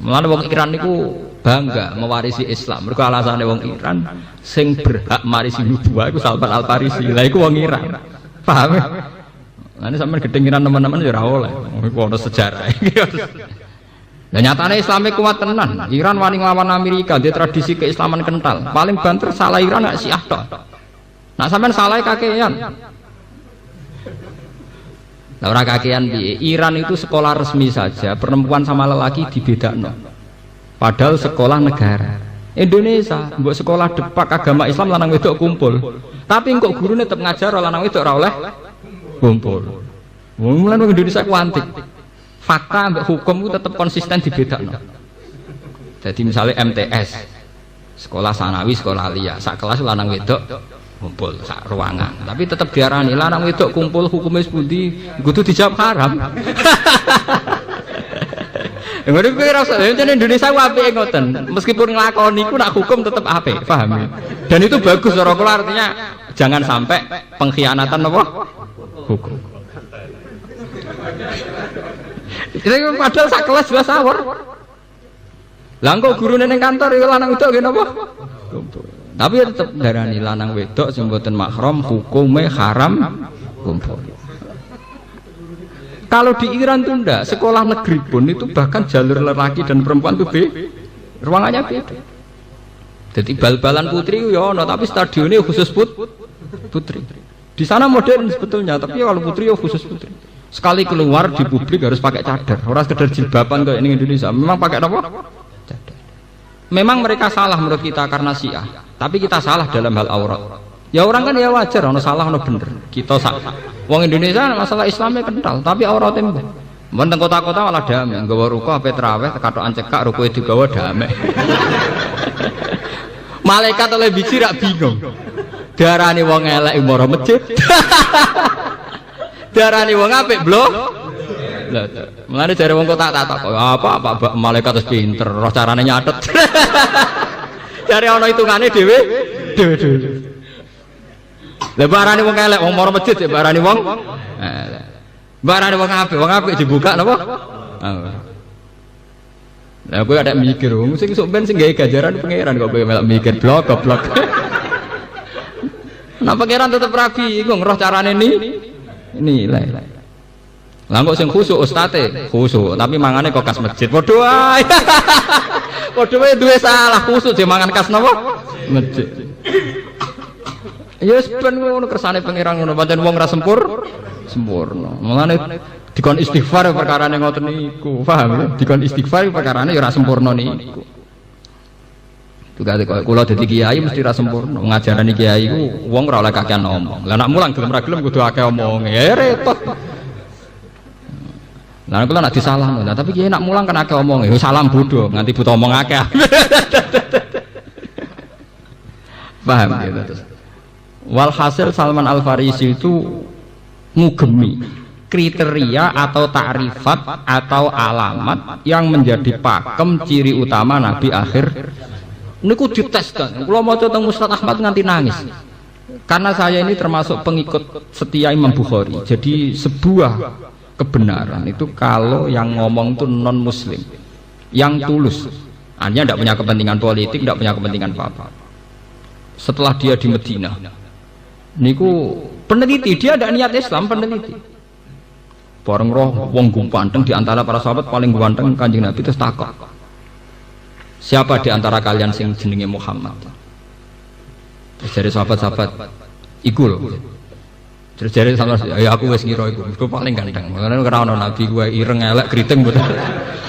mulane wong Iran niku bangga mewarisi Islam mergo alasane wong Iran sing berhak marisi nubuwah iku Salman Al-Farisi lha iku wong Iran paham nah ini sampai kedengiran teman-teman ya oleh iku ana sejarah nah nyatane Islamnya kuat tenan Iran wani nglawan Amerika dia tradisi keislaman kental paling banter salah Iran gak Syiah tok nah sampean salah kakean nah ora kakean piye Iran itu sekolah resmi saja perempuan sama lelaki dibedakno padahal sekolah negara Indonesia mbok sekolah depak agama Islam lanang wedok kumpul tapi kok gurune tetep ngajar lanang wedok ora oleh kumpul. Mulane wong Indonesia ku antik. Fakta mbek hukum ku tetep konsisten dibedakno. Jadi misalnya MTS, sekolah sanawi, sekolah aliyah, sak kelas lanang wedok kumpul sak ruangan. Tapi tetep diarani lanang wedok kumpul hukumnya sepundi, kudu dijawab haram. Ngono kuwi rasa yen Indonesia ku apike ngoten. Meskipun nglakoni ku nak hukum tetep apik, paham ya? Dan itu bagus cara kula artinya jangan sampai pengkhianatan apa? Hukum. Itu padahal sak kelas jelas awor. Lah kok gurune ning kantor iku lanang wedok nggih napa? Kumpul. Tapi tetep darani lanang wedok sing mboten mahram hukume haram kumpul. Kalau di Iran tuh enggak, sekolah negeri pun itu bahkan jalur lelaki dan perempuan tuh ruangannya beda. Jadi bal-balan putri ya ono, tapi stadionnya khusus putri. Di sana modern sebetulnya, tapi kalau putri ya khusus putri. Sekali keluar di publik harus pakai cadar, orang sekedar jilbaban kayak ini Indonesia. Memang pakai apa? Cadar. Memang mereka salah menurut kita karena Syiah, tapi kita salah dalam hal aurat. Ya orang kan ya wajar, ono salah ono bener. Kita salah. Wong Indonesia masalah Islamnya kental, tapi auratnya mbah. Menteng kota-kota malah damai, nggawa ruko ape traweh tekatokan cekak rukoe digawa damai. Malaikat oleh biji rak bingung. Darani wong elek moro masjid. Darani wong apik blok. Lah, mulane jare wong kok tak kok apa malaikat wis pinter, roh carane nyatet. Jare ana hitungane dhewe. Lah barane wong elek wong moro masjid ya barane wong. Barane wong apik dibuka napa? Lah kowe ada mikir wong sing sok ben sing gawe ganjaran pangeran kok kowe melok mikir blok. Nah pangeran tetep rabi iku ngeroh carane ini lah. Lah kok sing khusuk ustate khusuk tapi mangane kok kas masjid padha wae. Padha wae duwe salah khusuk dhe mangan kas napa? Masjid. Ya wis ben ngono kersane pangeran ngono pancen wong ra sempurna. Mulane dikon istighfar perkarane ngoten niku, paham ya? Dikon istighfar perkarane ya ora sempurna niku. Tukate kula dadi kiai mesti ra sempurna. Ngajarani kiai ku wong ora oleh kakean ngomong. Lah nek mulang gelem ra gelem kudu akeh omonge. Ya repot. Lah kula nek disalahno, nah tapi kiai nek mulang kan akeh omonge. Ya salam bodho nganti buta omong akeh. Paham gitu terus. Walhasil Salman Al-Farisi itu ngugemi kriteria atau takrifat atau alamat yang menjadi pakem ciri utama Nabi akhir. Niku diteskan. Kalau mau tentang Ustaz Ahmad nganti nangis. Karena saya ini termasuk pengikut setia Imam Bukhari. Jadi sebuah kebenaran itu kalau yang ngomong itu non Muslim, yang tulus, hanya tidak punya kepentingan politik, tidak punya kepentingan apa-apa. Setelah dia di Medina, niku peneliti, dia ada niat Islam, peneliti. Bareng roh wong ganteng di antara para sahabat paling ganteng Kanjeng Nabi terus takok. Siapa di antara kalian sing jenenge Muhammad? Terus dari sahabat-sahabat, iku lho. Terus dari sama ya aku wis ngira iku, iku paling ganteng. Makane ora ono nabi gue ireng elek kriting mboten.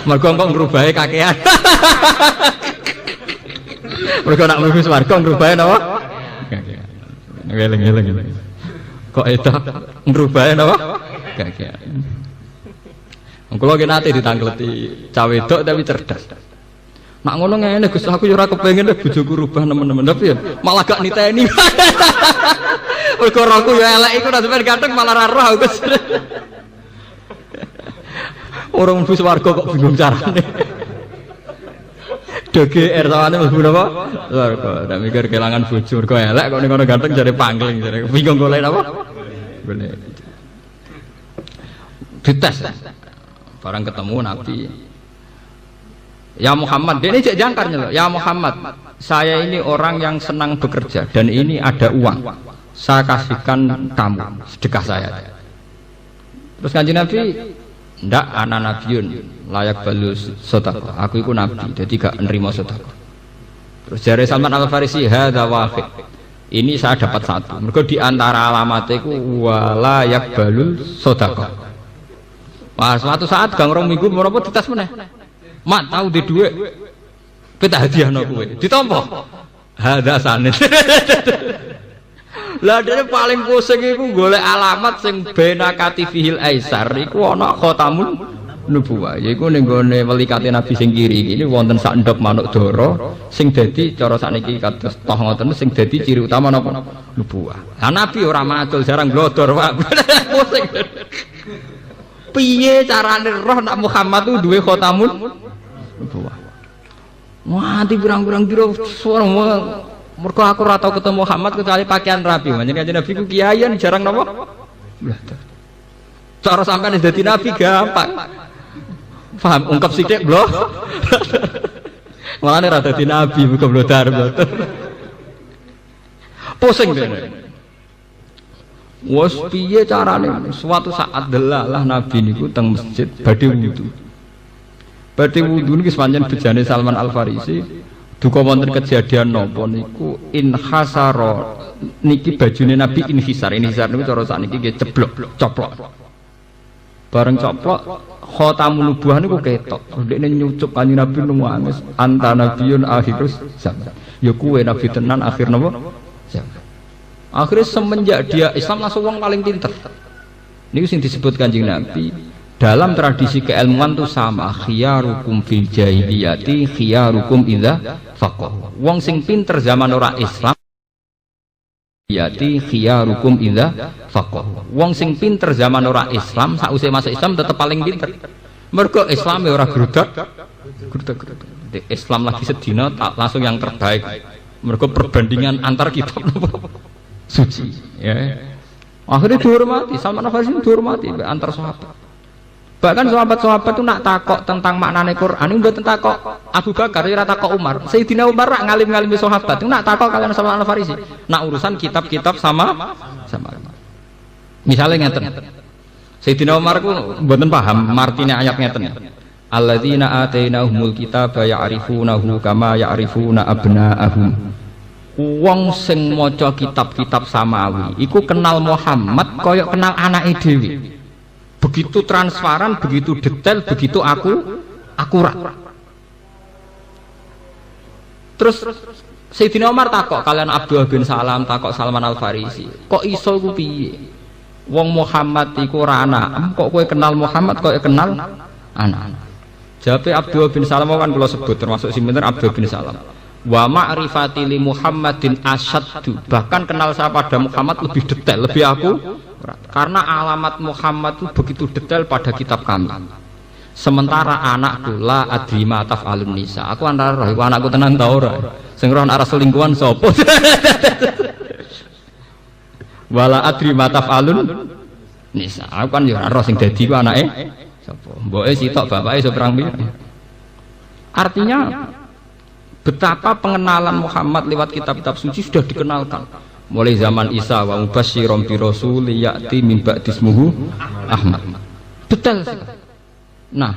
Mergo kok ngrubahe kakean. Mergo nak mlebu swarga ngrubahe napa? Ngeleng-eleng. Kok eta ngrubahe napa? Kakean. Kula ki nate ditangkleti cawe wedok tapi cerdas. Mak ngono ngene Gus aku yo ora kepengin bojoku rubah nemen-nemen tapi malah gak niteni. Mergo rohku yo elek iku nek sampeyan ganteng malah ra roh Gus. Orang mlebu swarga kok bingung carane. DGR tawane mlebu napa? Swarga. Ndak mikir kelangan bojo mergo elek kok ning kono ganteng jare pangling jare bingung golek napa? Golek. Dites. Barang ketemu Nabi. Ya Muhammad, dia ini cek jangkarnya loh. Ya Muhammad, saya ini orang yang senang bekerja dan ini ada uang. Saya kasihkan kamu sedekah saya. Terus kanjeng Nabi, ndak ana nabiun layak balu sedekah. Aku itu nabi, jadi gak nerima sedekah. Terus jare Salman Al Farisi, hadza wahid. Ini saya dapat satu. Mergo di antara alamatnya iku wala yakbalul sedekah. Wah, suatu saat gang rong minggu menapa dites meneh. Mak tahu di duit. Kita hadiahno kowe. Ditampa. Hadza sanid. Lah dene paling pusing iku golek alamat sing bena katifihil aisar iku ana khatamun nubuwah. Yaiku ning gone welikate Nabi sing kiri iki wonten sak endhog manuk dara sing dadi cara sakniki kados toh ngoten sing dadi ciri utama napa nubuwah. Lah Nabi ora macul jarang glodor, Pak. Pusing. Piye carane roh nak Muhammad itu duwe khatamun nubuwah. Wah, di pirang-pirang biro suara mergo aku ora tau ketemu Muhammad kecuali pakaian rapi. Manjen kanjeng Nabi ku kiaian jarang napa? Cara sampean dadi nabi gampang. Paham ungkap sithik blok. Mulane ra dadi nabi muga blodar. Pusing dene. Wes piye carane? Suatu saat delalah Nabi niku teng masjid badhe wudu. Badhe wudu niki pancen bejane Salman Al Farisi. Duka wonten kejadian napa niku inhasara niki bajune Nabi inhisar. Inhisar niku cara sakniki nggih ceblok, coplok. Bareng coplok khatamun nubuwah niku ketok. Ndekne nyucup kanjeng Nabi nangis anta nabiyun akhirus zaman. Ya kuwe nabi tenan akhir napa? Zaman. Akhirnya semenjak dia Islam langsung wong paling pinter. Ini sing disebut kanjeng Nabi dalam tradisi keilmuan itu sama. Khiyarukum fil jahiliyati khiyarukum idza faqahu. Wong sing pinter zaman ora Islam yati khiyarukum idza faqahu. Wong sing pinter zaman ora Islam sausé masuk Islam tetep paling pinter. Mergo Islam ora grudak. Islam lagi sedina langsung yang terbaik. Mergo perbandingan antar kitab suci ya. Akhirnya dihormati, Salman Al Farisi dihormati antar sahabat. Bahkan sahabat-sahabat itu nak takok tentang maknane Quran ini mboten takok Abu Bakar, ora takok Umar. Sayyidina Umar rak ngalim-ngalimi sahabat itu nak takok kalian Salman Al Farisi. Nak urusan kitab-kitab sama. Misalnya ngeten. Sayyidina Umar ku mboten paham martine ayat ngeten. Alladzina atainahumul kitaba ya'rifunahu kama ya'rifuna abna'ahum. Wong sing maca kitab-kitab samawi iku kenal Muhammad kaya kenal anake dhewe. Begitu transparan, begitu detail, begitu akurat. Terus Sayyidina Umar takok kalian Abdullah bin Salam, takok Salman Al Farisi. Kok iso ku piye? Wong Muhammad iku ora anak, kok kowe kenal Muhammad kaya kenal anak. Jawabe Abdullah bin Salam kan kula sebut termasuk sinten Abdullah bin Salam. Wa ma'rifati li Muhammadin asyaddu, bahkan kenal saya pada Muhammad lebih detail, lebih aku karena alamat Muhammad itu begitu detail pada kitab kami. Sementara anakku la adri ma taf'alun nisa, aku antara roh anakku tenan ta ora sing roh arah selingkuhan sapa. Wala adri ma taf'alun nisa, aku kan ya ora roh sing dadi ku anake sapa, mboke sitok bapake iso perang piye. Artinya betapa pengenalan Muhammad lewat kitab-kitab suci sudah dikenalkan mulai zaman Isa wa mubasysyiron bi rasul ya'ti min ba'di ismuhu Ahmad. Detail sekali. Nah,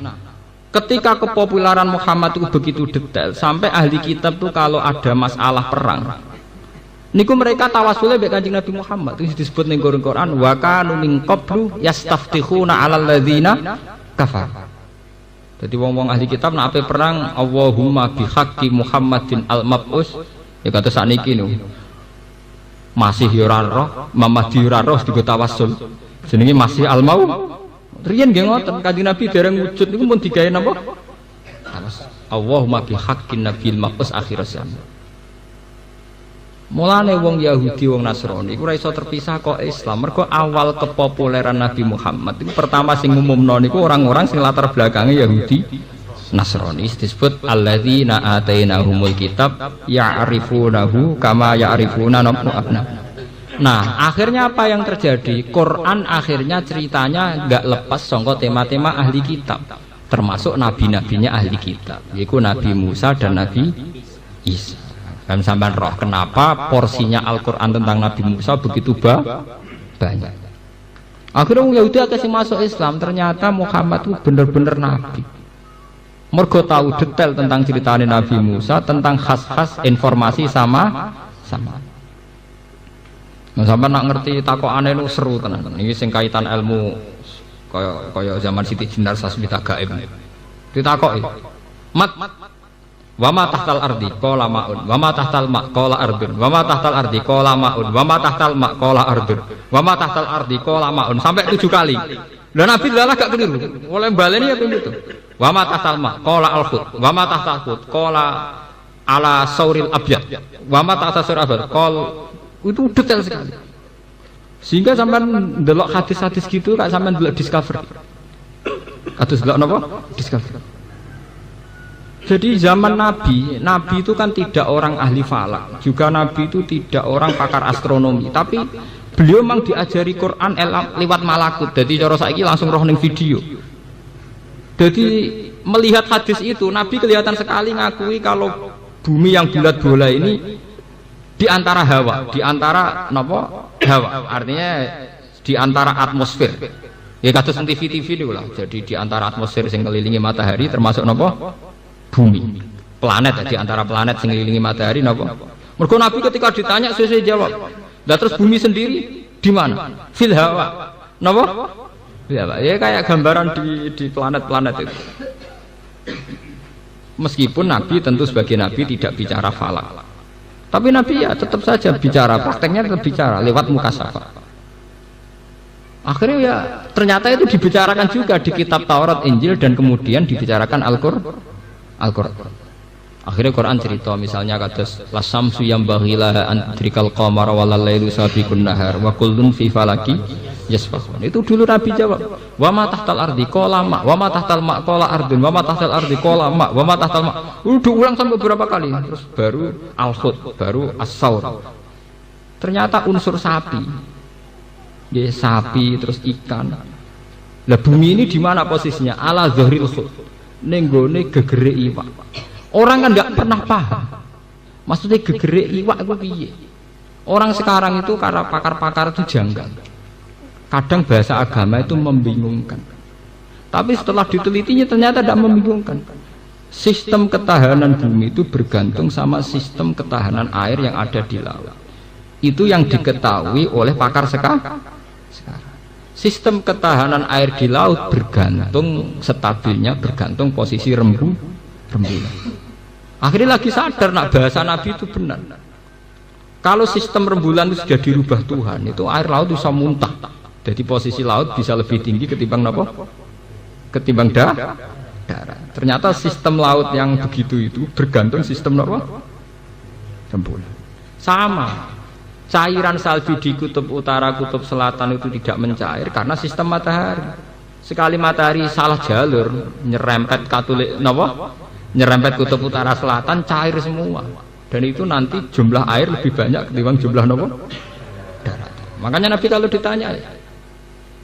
ketika kepopuleran Muhammad itu begitu detail sampai ahli kitab tuh kalau ada masalah perang niku mereka tawasulnya mbek Kanjeng Nabi Muhammad itu disebut ning Quran wa kanu min qablu yastaftihuna 'alal ladzina kafar. Jadi wong-wong ahli kitab nak ape perang Allahumma bihaqqi Muhammadin al-mab'us ya kata sakniki niku. Masih yo ora roh, Muhammad yo ora roh digo tawassul. Jenenge masih al-mau. Riyen nggih ngoten Kanjeng Nabi dereng wujud niku mun digawe napa? Allahumma bihaqqin nabil mab'us akhir zaman. Mulane wong Yahudi wong Nasrani iku ora iso terpisah kok Islam. Mergo awal kepopuleran Nabi Muhammad itu pertama sing ngumumno niku orang-orang sing latar belakangnya Yahudi Nasrani. Disebut alladzina atainahumul kitab ya'rifunahu kama ya'rifuna abna. Nah, akhirnya apa yang terjadi? Quran akhirnya ceritanya enggak lepas sangka tema-tema ahli kitab, termasuk nabi-nabinya ahli kitab, yaitu Nabi Musa dan Nabi Isa. Dan sampean roh kenapa porsinya Al-Quran tentang Nabi Musa begitu banyak. Akhirnya orang Yahudi akan masuk Islam, ternyata Muhammad itu benar-benar Nabi. Mergo tahu detail tentang ceritanya Nabi Musa, tentang khas-khas informasi sama. Nah, sampean nak ngerti takokane itu seru tenan. Ini sing kaitan ilmu kaya zaman Siti Jenar Sasmita Gaib. Ditakoki. Mat wa ma tahtal ardi qala ma'un wa ma tahtal ma qala ardun wa ma tahtal ardi qala ma'un wa ma tahtal ma qala ardun wa ma tahtal ardi qala ma'un sampai 7 kali. Lah Nabi lalah gak keliru. Oleh baleni ya begitu. Wa ma tahtal ma qala al-khut wa ma tahtal khut qala ala sauril abyad wa ma tahtal sauril abyad qal itu detail sekali. Sehingga sampean ndelok hadis-hadis gitu kak sampean ndelok Discovery. Kados ndelok napa? Discovery. Jadi zaman Nabi itu kan tidak orang ahli falak, juga Nabi itu tidak orang pakar astronomi, tapi beliau memang diajari Quran lewat malakut. Jadi cara saiki langsung roh ning video. Jadi melihat hadis itu Nabi kelihatan sekali ngakui kalau bumi yang bulat bola ini di antara hawa, di antara napa? Hawa. Artinya di antara atmosfer. Ya kados TV niku lah. Jadi di antara atmosfer sing ngelilingi matahari termasuk napa? Bumi, planet di antara planet sing ngelilingi matahari napa? Mergo Nabi ketika ditanya sesuai jawab. Lah terus bumi sendiri di mana? Fil hawa. Napa? Ya, ya kayak gambaran di planet-planet itu. Meskipun Nabi tentu sebagai Nabi tidak bicara falak. Tapi Nabi ya tetap saja bicara, prakteknya tetap bicara lewat mukasyafah. Akhirnya ya ternyata itu dibicarakan juga di kitab Taurat, Injil dan kemudian dibicarakan Al-Qur'an. Akhirnya Quran cerita misalnya kados lasamsu yang baghilah antrikal qamara walal lailu sabiqun nahar wa kullun fi falaki yasbahun. Itu dulu Nabi jawab wa ma tahtal ardi qala ma wa ma tahtal ma qala ardun wa ma tahtal ardi qala ma wa ma tahtal ma. Udah ulang sampai beberapa kali terus baru al-khut, baru as-saur. Ternyata unsur sapi. Ya sapi terus ikan. Lah bumi ini di mana posisinya? Ala zahril khut. Nenggone gegere iwak. Orang kan nggak pernah paham. Maksudnya gegere iwak itu piye? Orang sekarang itu karena pakar-pakar itu janggal. Kadang bahasa agama itu membingungkan. Tapi setelah ditelitinya ternyata tidak membingungkan. Sistem ketahanan bumi itu bergantung sama sistem ketahanan air yang ada di laut. Itu yang diketahui oleh pakar sekarang. Sistem ketahanan air di laut bergantung stabilnya bergantung posisi rembulan. Akhirnya lagi sadar nak bahasa Nabi itu benar. Kalau sistem rembulan itu sudah dirubah Tuhan, itu air laut bisa muntah. Jadi posisi laut bisa lebih tinggi ketimbang apa? Ketimbang darat. Ternyata sistem laut yang begitu itu bergantung sistem apa? Rembulan. Sama. Cairan salju di kutub utara, kutub selatan itu tidak mencair karena sistem matahari. Sekali matahari salah jalur, nyerempet katulik, nyerempet kutub utara selatan, cair semua. Dan itu nanti jumlah air lebih banyak ketimbang jumlah darat. Makanya Nabi kalau ditanya,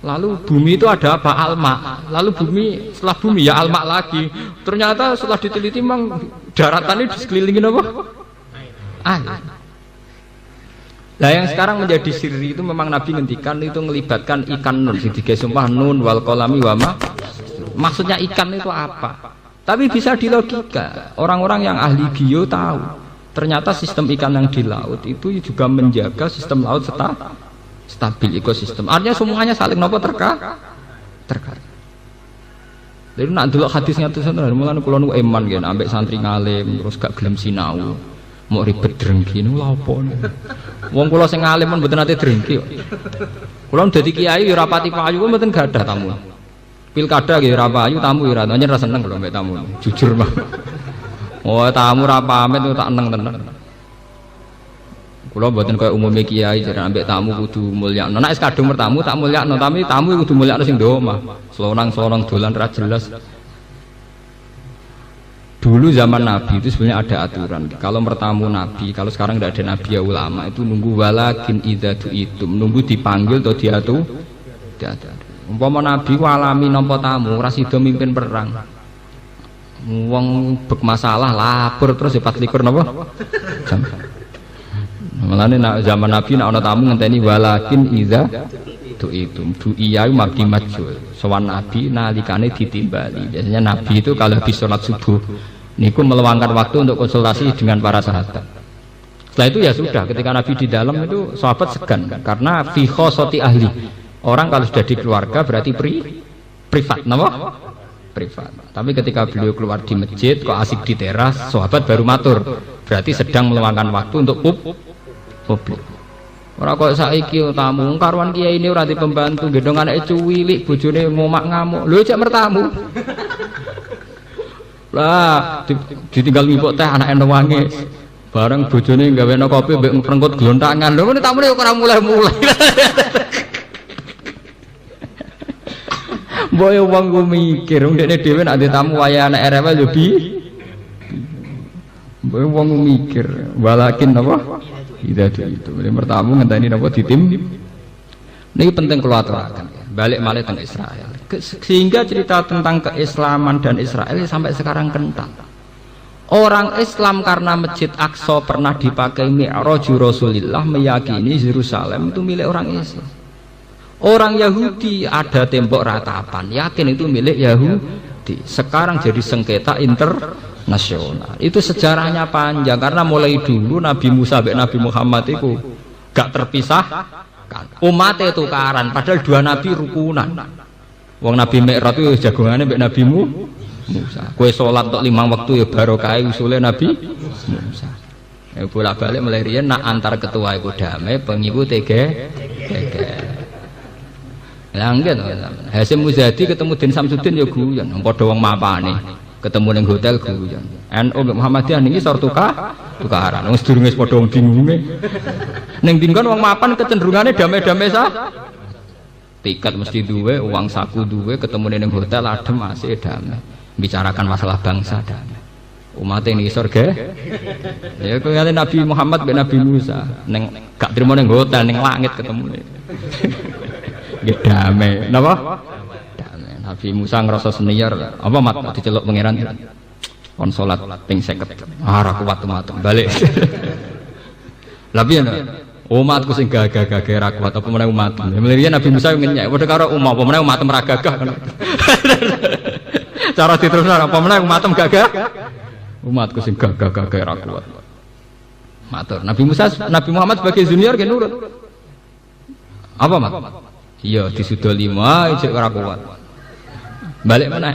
lalu bumi itu ada apa? Alma. Lalu bumi setelah bumi ya alma lagi. Ternyata setelah diteliti memang daratan ini di sekelilingi air. Nah yang sekarang menjadi siri itu memang Nabi ngendikan itu melibatkan ikan nun, tiga sumpah nun wal kolami wama. Maksudnya ikan itu apa? Tapi bisa dilogika. Orang-orang yang ahli bio tahu. Ternyata sistem ikan yang di laut itu juga menjaga sistem laut stabil ekosistem. Artinya semuanya saling terkait. Jadi nak delok hadisnya tuh sana, mulane kula nu eman nggih ambek santri ngalim terus gak gelem sinau. Mau ribet drengki niku lha apa? Wong kula sing alim men mboten nate drengki kok. Kula dadi kiai ya ora pati payu kok mboten gadah tamu. Pilkada nggih ora payu tamu ya ora seneng kula mbek tamu. Jujur mah. Oh tamu ora pamit tak eneng tenan. Kula mboten kaya umume kiai jarang ambek tamu kudu mulyakno. Nek kadung bertamu tak mulyakno, tapi tamu kudu mulyakno sing ndo omah. Selonang-selonang dolan ra jelas. Dulu zaman Nabi itu sebenarnya ada aturan. Kalau bertamu Nabi, kalau sekarang tidak ada Nabi ya ulama itu nunggu walakin idza tu'itum, nunggu dipanggil atau diatu. Umpama Nabi alami nampa tamu, ora sida mimpin perang. Wong bek masalah lapor terus ya 24 napa? Jam. Mulane zaman Nabi nek ana tamu ngenteni walakin idza tu'itum. Du'iya mabdi majul. Sowan Nabi nalikane ditimbali. Biasanya Nabi itu kalau habis sholat subuh niku meluangkan waktu untuk konsultasi dengan para sahabat. Setelah itu ya sudah, ketika Nabi di dalam itu sahabat segan karena fi khosati ahli. Orang kalau sudah di keluarga berarti privat, napa? Privat. Tapi ketika beliau keluar di masjid kok asik di teras, sahabat baru matur. Berarti sedang meluangkan waktu untuk publik. Ora kok saiki tamu karuan kiai ini ora di pembantu gendong anake cuwilik bojone ngomak ngamuk. Lho cek mertamu. Lah ditinggal ngipuk teh anake nangis. Bareng bojone gaweno kopi mbek ngrengkut glontangan. Lho ngene tamune ora mulai-mulai. Boy wong ku mikir wong dekne dhewe nek ade tamu waya anak rewel yo bi. Boy wong ku mikir walakin apa? Itu bertamu ngenteni napa ditim. Niki penting kula aturaken. Balik malih teng Israel. Sehingga cerita tentang keislaman dan Israel sampai sekarang kental. Orang Islam karena Masjid Aqsa pernah dipakai Mi'raj Rasulullah meyakini Yerusalem itu milik orang Islam. Orang Yahudi ada tembok ratapan, yakin itu milik Yahudi. Sekarang jadi sengketa internasional. Itu sejarahnya panjang karena mulai dulu Nabi Musa dan Nabi Muhammad itu gak terpisah. Umatnya tukaran, padahal dua nabi rukunan. Wong Nabi Mi'raj itu jagongannya mbek Nabi Musa. Kue sholat untuk 5 waktu ya barokah usulnya Nabi Musa. Ya bolak-balik mulai riyen nak antar ketua iku damai, pengikut tege. Langgen Hasyim Muzadi ketemu Din Samsudin ya guyon, padha wong mapane. Ketemu ning hotel guyon. NU Muhammadiyah niki sor tukaran. Wis durunge padha wong bingunge. Ning dingkon wong mapan kecenderungane damai-damai sah. Tiket mesti duwe, uang saku duwe, ketemu ning hotel adem asih damai. Bicarakan masalah bangsa damai. Umat ini surga. Ya kaya Nabi Muhammad ben Nabi Musa ning gak trimo ning hotel ning langit ketemu. Nggih damai. Napa? Damai. Nabi Musa ngerasa senior. Apa mat diceluk pangeran? Kon salat ping 50. Ora kuat umat balik. Lah piye umatku sing gagah-gagah ra kuat apa meneh umat. Mulane Nabi Musa ngenyek padha karo umat apa meneh umat ra gagah. Cara diterusno apa meneh umat gagah. Umatku sing gagah-gagah ra kuat. Matur. Nabi Musa, Nabi Muhammad sebagai junior kan nurut. Apa mat? Iya disudo 5 ijek ora kuat. Balik mana?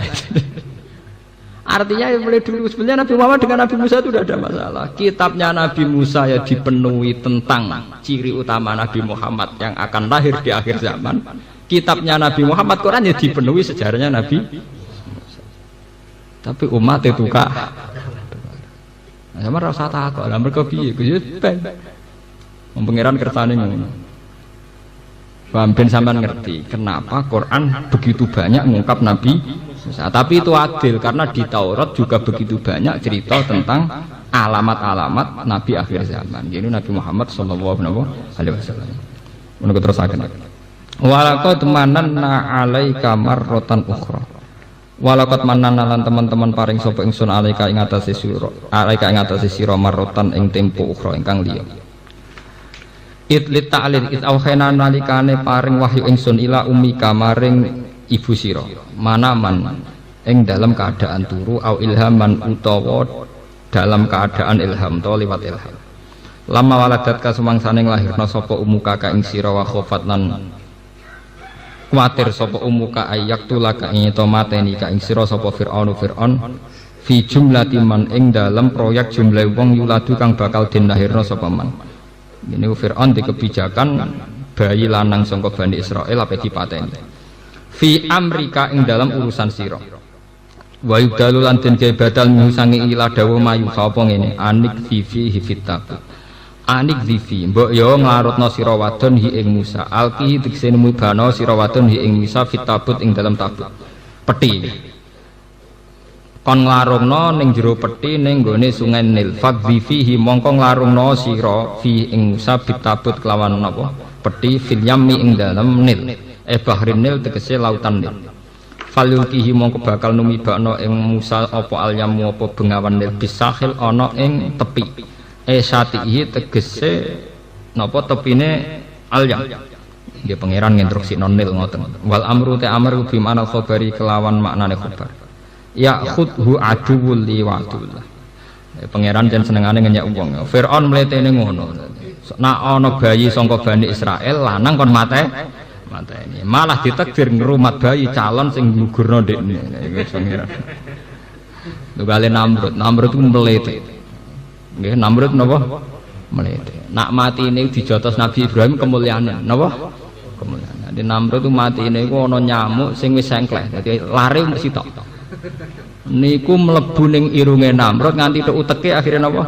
Artinya mulai dulu sebenarnya Nabi Muhammad dengan Nabi Musa itu tidak ada masalah. Kitabnya Nabi Musa ya dipenuhi tentang ciri utama Nabi Muhammad yang akan lahir di akhir zaman. Kitabnya Nabi Muhammad Quran ya dipenuhi sejarahnya Nabi Musa. Tapi umat itu kak sama rasa takut lah mereka piye ku yo ben pengiran kersane ngono. Ben sampean ngerti kenapa Quran begitu banyak mengungkap Nabi Musa. Tapi itu adil karena di Taurat juga begitu banyak cerita tentang alamat-alamat Nabi akhir zaman. Jadi Nabi Muhammad sallallahu alaihi wasallam. Menurut terusaken. Walaqad mananna 'alaika marratan ukhra. Walaqad mananna lan teman-teman paring sapa ingsun 'alaika ing atase sira. 'Alaika ing atase sira marratan ing tempo ukhra ingkang liya. Itlit ta'lil it auhena nalikane paring wahyu ingsun ila ummika maring ibu sira manaman ing dalam keadaan turu au ilhaman utawa dalam keadaan ilham to liwat ilham lama waladat ka sumangsane lahirna sapa umuka ka ing sira wa khofat lan kuwatir sapa umuka ayak tulaka ing to mateni ka ing sira sapa fir'aun fi jumlati man ing dalam proyek jumlah wong yuladu kang bakal den lahirna sapa man. Ini Fir'aun di kebijakan bayi lanang sangka Bani Israel apa dipateni. Fi amrika ing dalam urusan sira. Wa yudalu lan den badal misangi ila dawu mayu sapa ngene anik fi fitab. anik zifi mbok yo nglarutno sira wadon hi ing Musa alki tegese nemu bano sira wadon hi ing Musa fit tabut ing dalam tabut peti kon nglarungno ning jero peti ning gone sungai Nil fadhifi hi mongko nglarungno sira fi ing Musa fit tabut kelawan napa peti fil yammi ing dalam Nil bahrin Nil tegese lautan Nil falyulkihi mongko bakal numibakno ing Musa apa alyamu apa bengawan Nil bisahil ana ing tepi satihi tegese napa tepine alyam nggih pangeran nginstruksi nonil ngoten wal amru ta amr bi ma'na khabari kelawan maknane khabar ya khudhu aduwul li wa'dullah pangeran jan senengane ngenyek wong Firaun mletene ngono nek ana bayi saka Bani Israel lanang kon mateni malah ditakdir ngrumat bayi calon sing nggugurno ndekne iki pangeran lho kale Namrud ku mlete nggih Namrud napa mlete nak matine dijotos Nabi Ibrahim kemuliaan napa kemuliaan di Namrud itu matine iku ana nyamuk sing wis sengkleh dadi lare mesti tok niku mlebu ning irunge Namrud nganti tok uteke akhirnya napa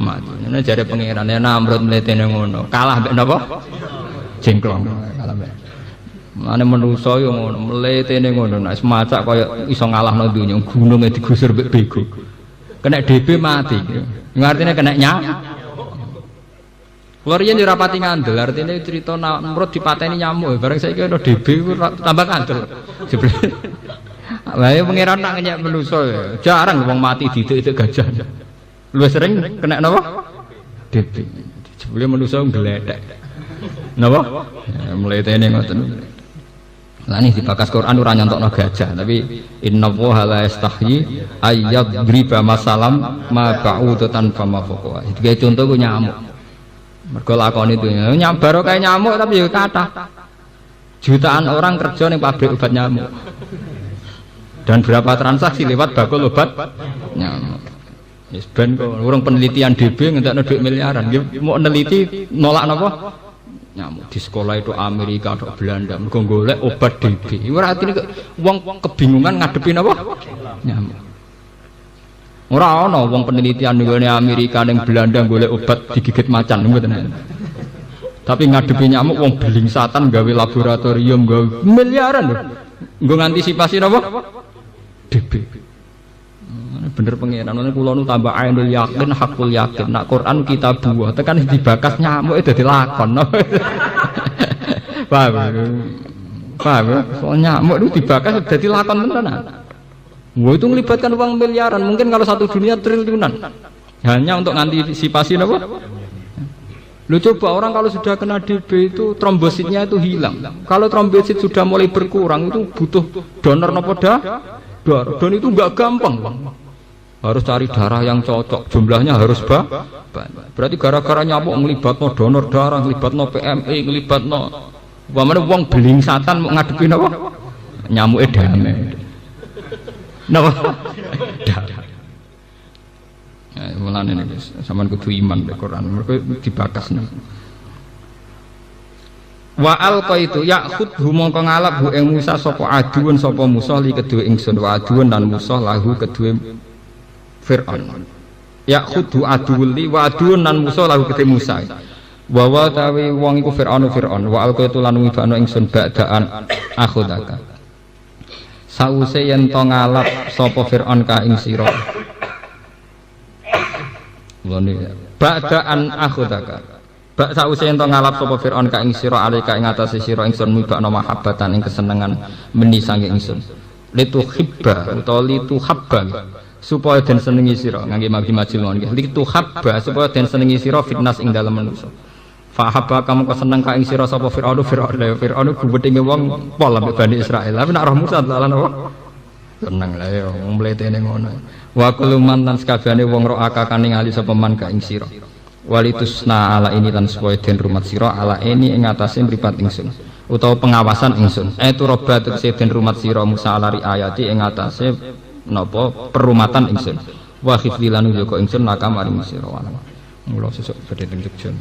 mati ngene jare pangeran Namrud mletene ngono kalah mbek napa jengklong kalah mbek mane manusa yo ngono mletene ngono nek semacak kaya iso ngalahno donya gununge digusur mbek bego kena DB mati artinya kena Kulo riyen yo rapati ngandel, artine cerita Namrud dipateni nyamuk, bareng saiki ana DB tambah kandel. Lah ya pangeran nak ngenyek manusa jarang wong mati didik-didik gajah. Luwih sering kena napa? DB. Jebule manusa ngledek. Napa? Mletene ngoten. Lah ini dibakas Quran ora nyontokno gajah, tapi innallaha la yastahyi ayyadriba masalam ma ba'udatan fama fawqa. Iki contoh ku nyamuk. Mergo lakon itu nyambar kayak nyamuk tapi ya kathah. Jutaan orang kerja ning pabrik obat nyamuk. Dan berapa transaksi lewat bakul obat nyamuk. Wis ben kok urung penelitian DB ngentekno dhuwit miliaran. Nggih mau neliti nolak napa? Nyamuk di sekolah itu Amerika atau Belanda mergo golek obat DB. Ora artine wong kebingungan ngadepi napa? Nyamuk. Ora ana wong penelitian ning Amerika ning Belanda golek obat digigit macan mboten. Tapi ngadepi nyamuk wong blingsatan gawe laboratorium gawe miliaran lho. Nggo ngantisipasi napa? DB. Bener pengiran nang kula nu tambah ainul yakin hakul yakin nak Quran kita buah tekan dibakas nyamuk itu dadi lakon. Paham? Paham? Soal nyamuk itu dibakas dadi lakon tenan. Wah itu melibatkan uang miliaran, mungkin kalau satu dunia triliunan. Hanya untuk antisipasi apa? Lu coba orang kalau sudah kena DB itu trombositnya itu hilang. Kalau trombosit sudah mulai berkurang itu butuh donor nopo darah. Dan itu enggak gampang, Bang. Harus cari darah yang cocok, jumlahnya harus banyak. Berarti gara-gara nyamuk ngelibatno donor darah, ngelibatno PMI, ngelibatno umpamane wong blingsatan mau ngadepi napa? Nyamuke damai. Napa? Ya, mulane niku sampean kudu iman mek Quran, mergo dibakasna. Wa alqaitu ya'khudhu mongko ngalap hu ing Musa sapa aduun sapa Musa li kedue ingsun wa aduun lan Musa lahu kedue Fir'aun. Ya'khudhu aduul li wa aduun lan Musa lahu kedue Musa. Wa wa tawi wong iku Fir'aun wa alqaitu lan wibano ingsun ba'daan akhudaka. Sause yen to ngalap sapa Fir'aun ka ing sira. Ngene ba'daan akhudaka. Bak sause ento ngalap sapa Firaun ka ing sira alika ing atase sira ingsun mibakno mahabbatan ing kesenengan meni sange ingsun. Litu hibba utawa litu habba supaya den senengi sira ngangge mabdi majul nggih. Litu habba supaya den senengi sira fitnas ing dalem manusa. Fa habba kamu keseneng ka ing sira sapa Firaun gubedinge wong pol ambek Bani Israil. Tapi nek roh Musa lan apa? Seneng lah ya wong mletene ngono. Wa kuluman lan sakabehane wong ro akakane ngali sapa man ka ing sira. Walitusna ala ini lan supaya den rumat sira ala ini ing atase mripat ingsun utawa pengawasan ingsun itu robat tegese den rumat sira Musa ala riayati ing atase napa perumatan ingsun wa khifdilan uga ingsun laka maring sira wala mula sesuk badhe teng Jogja.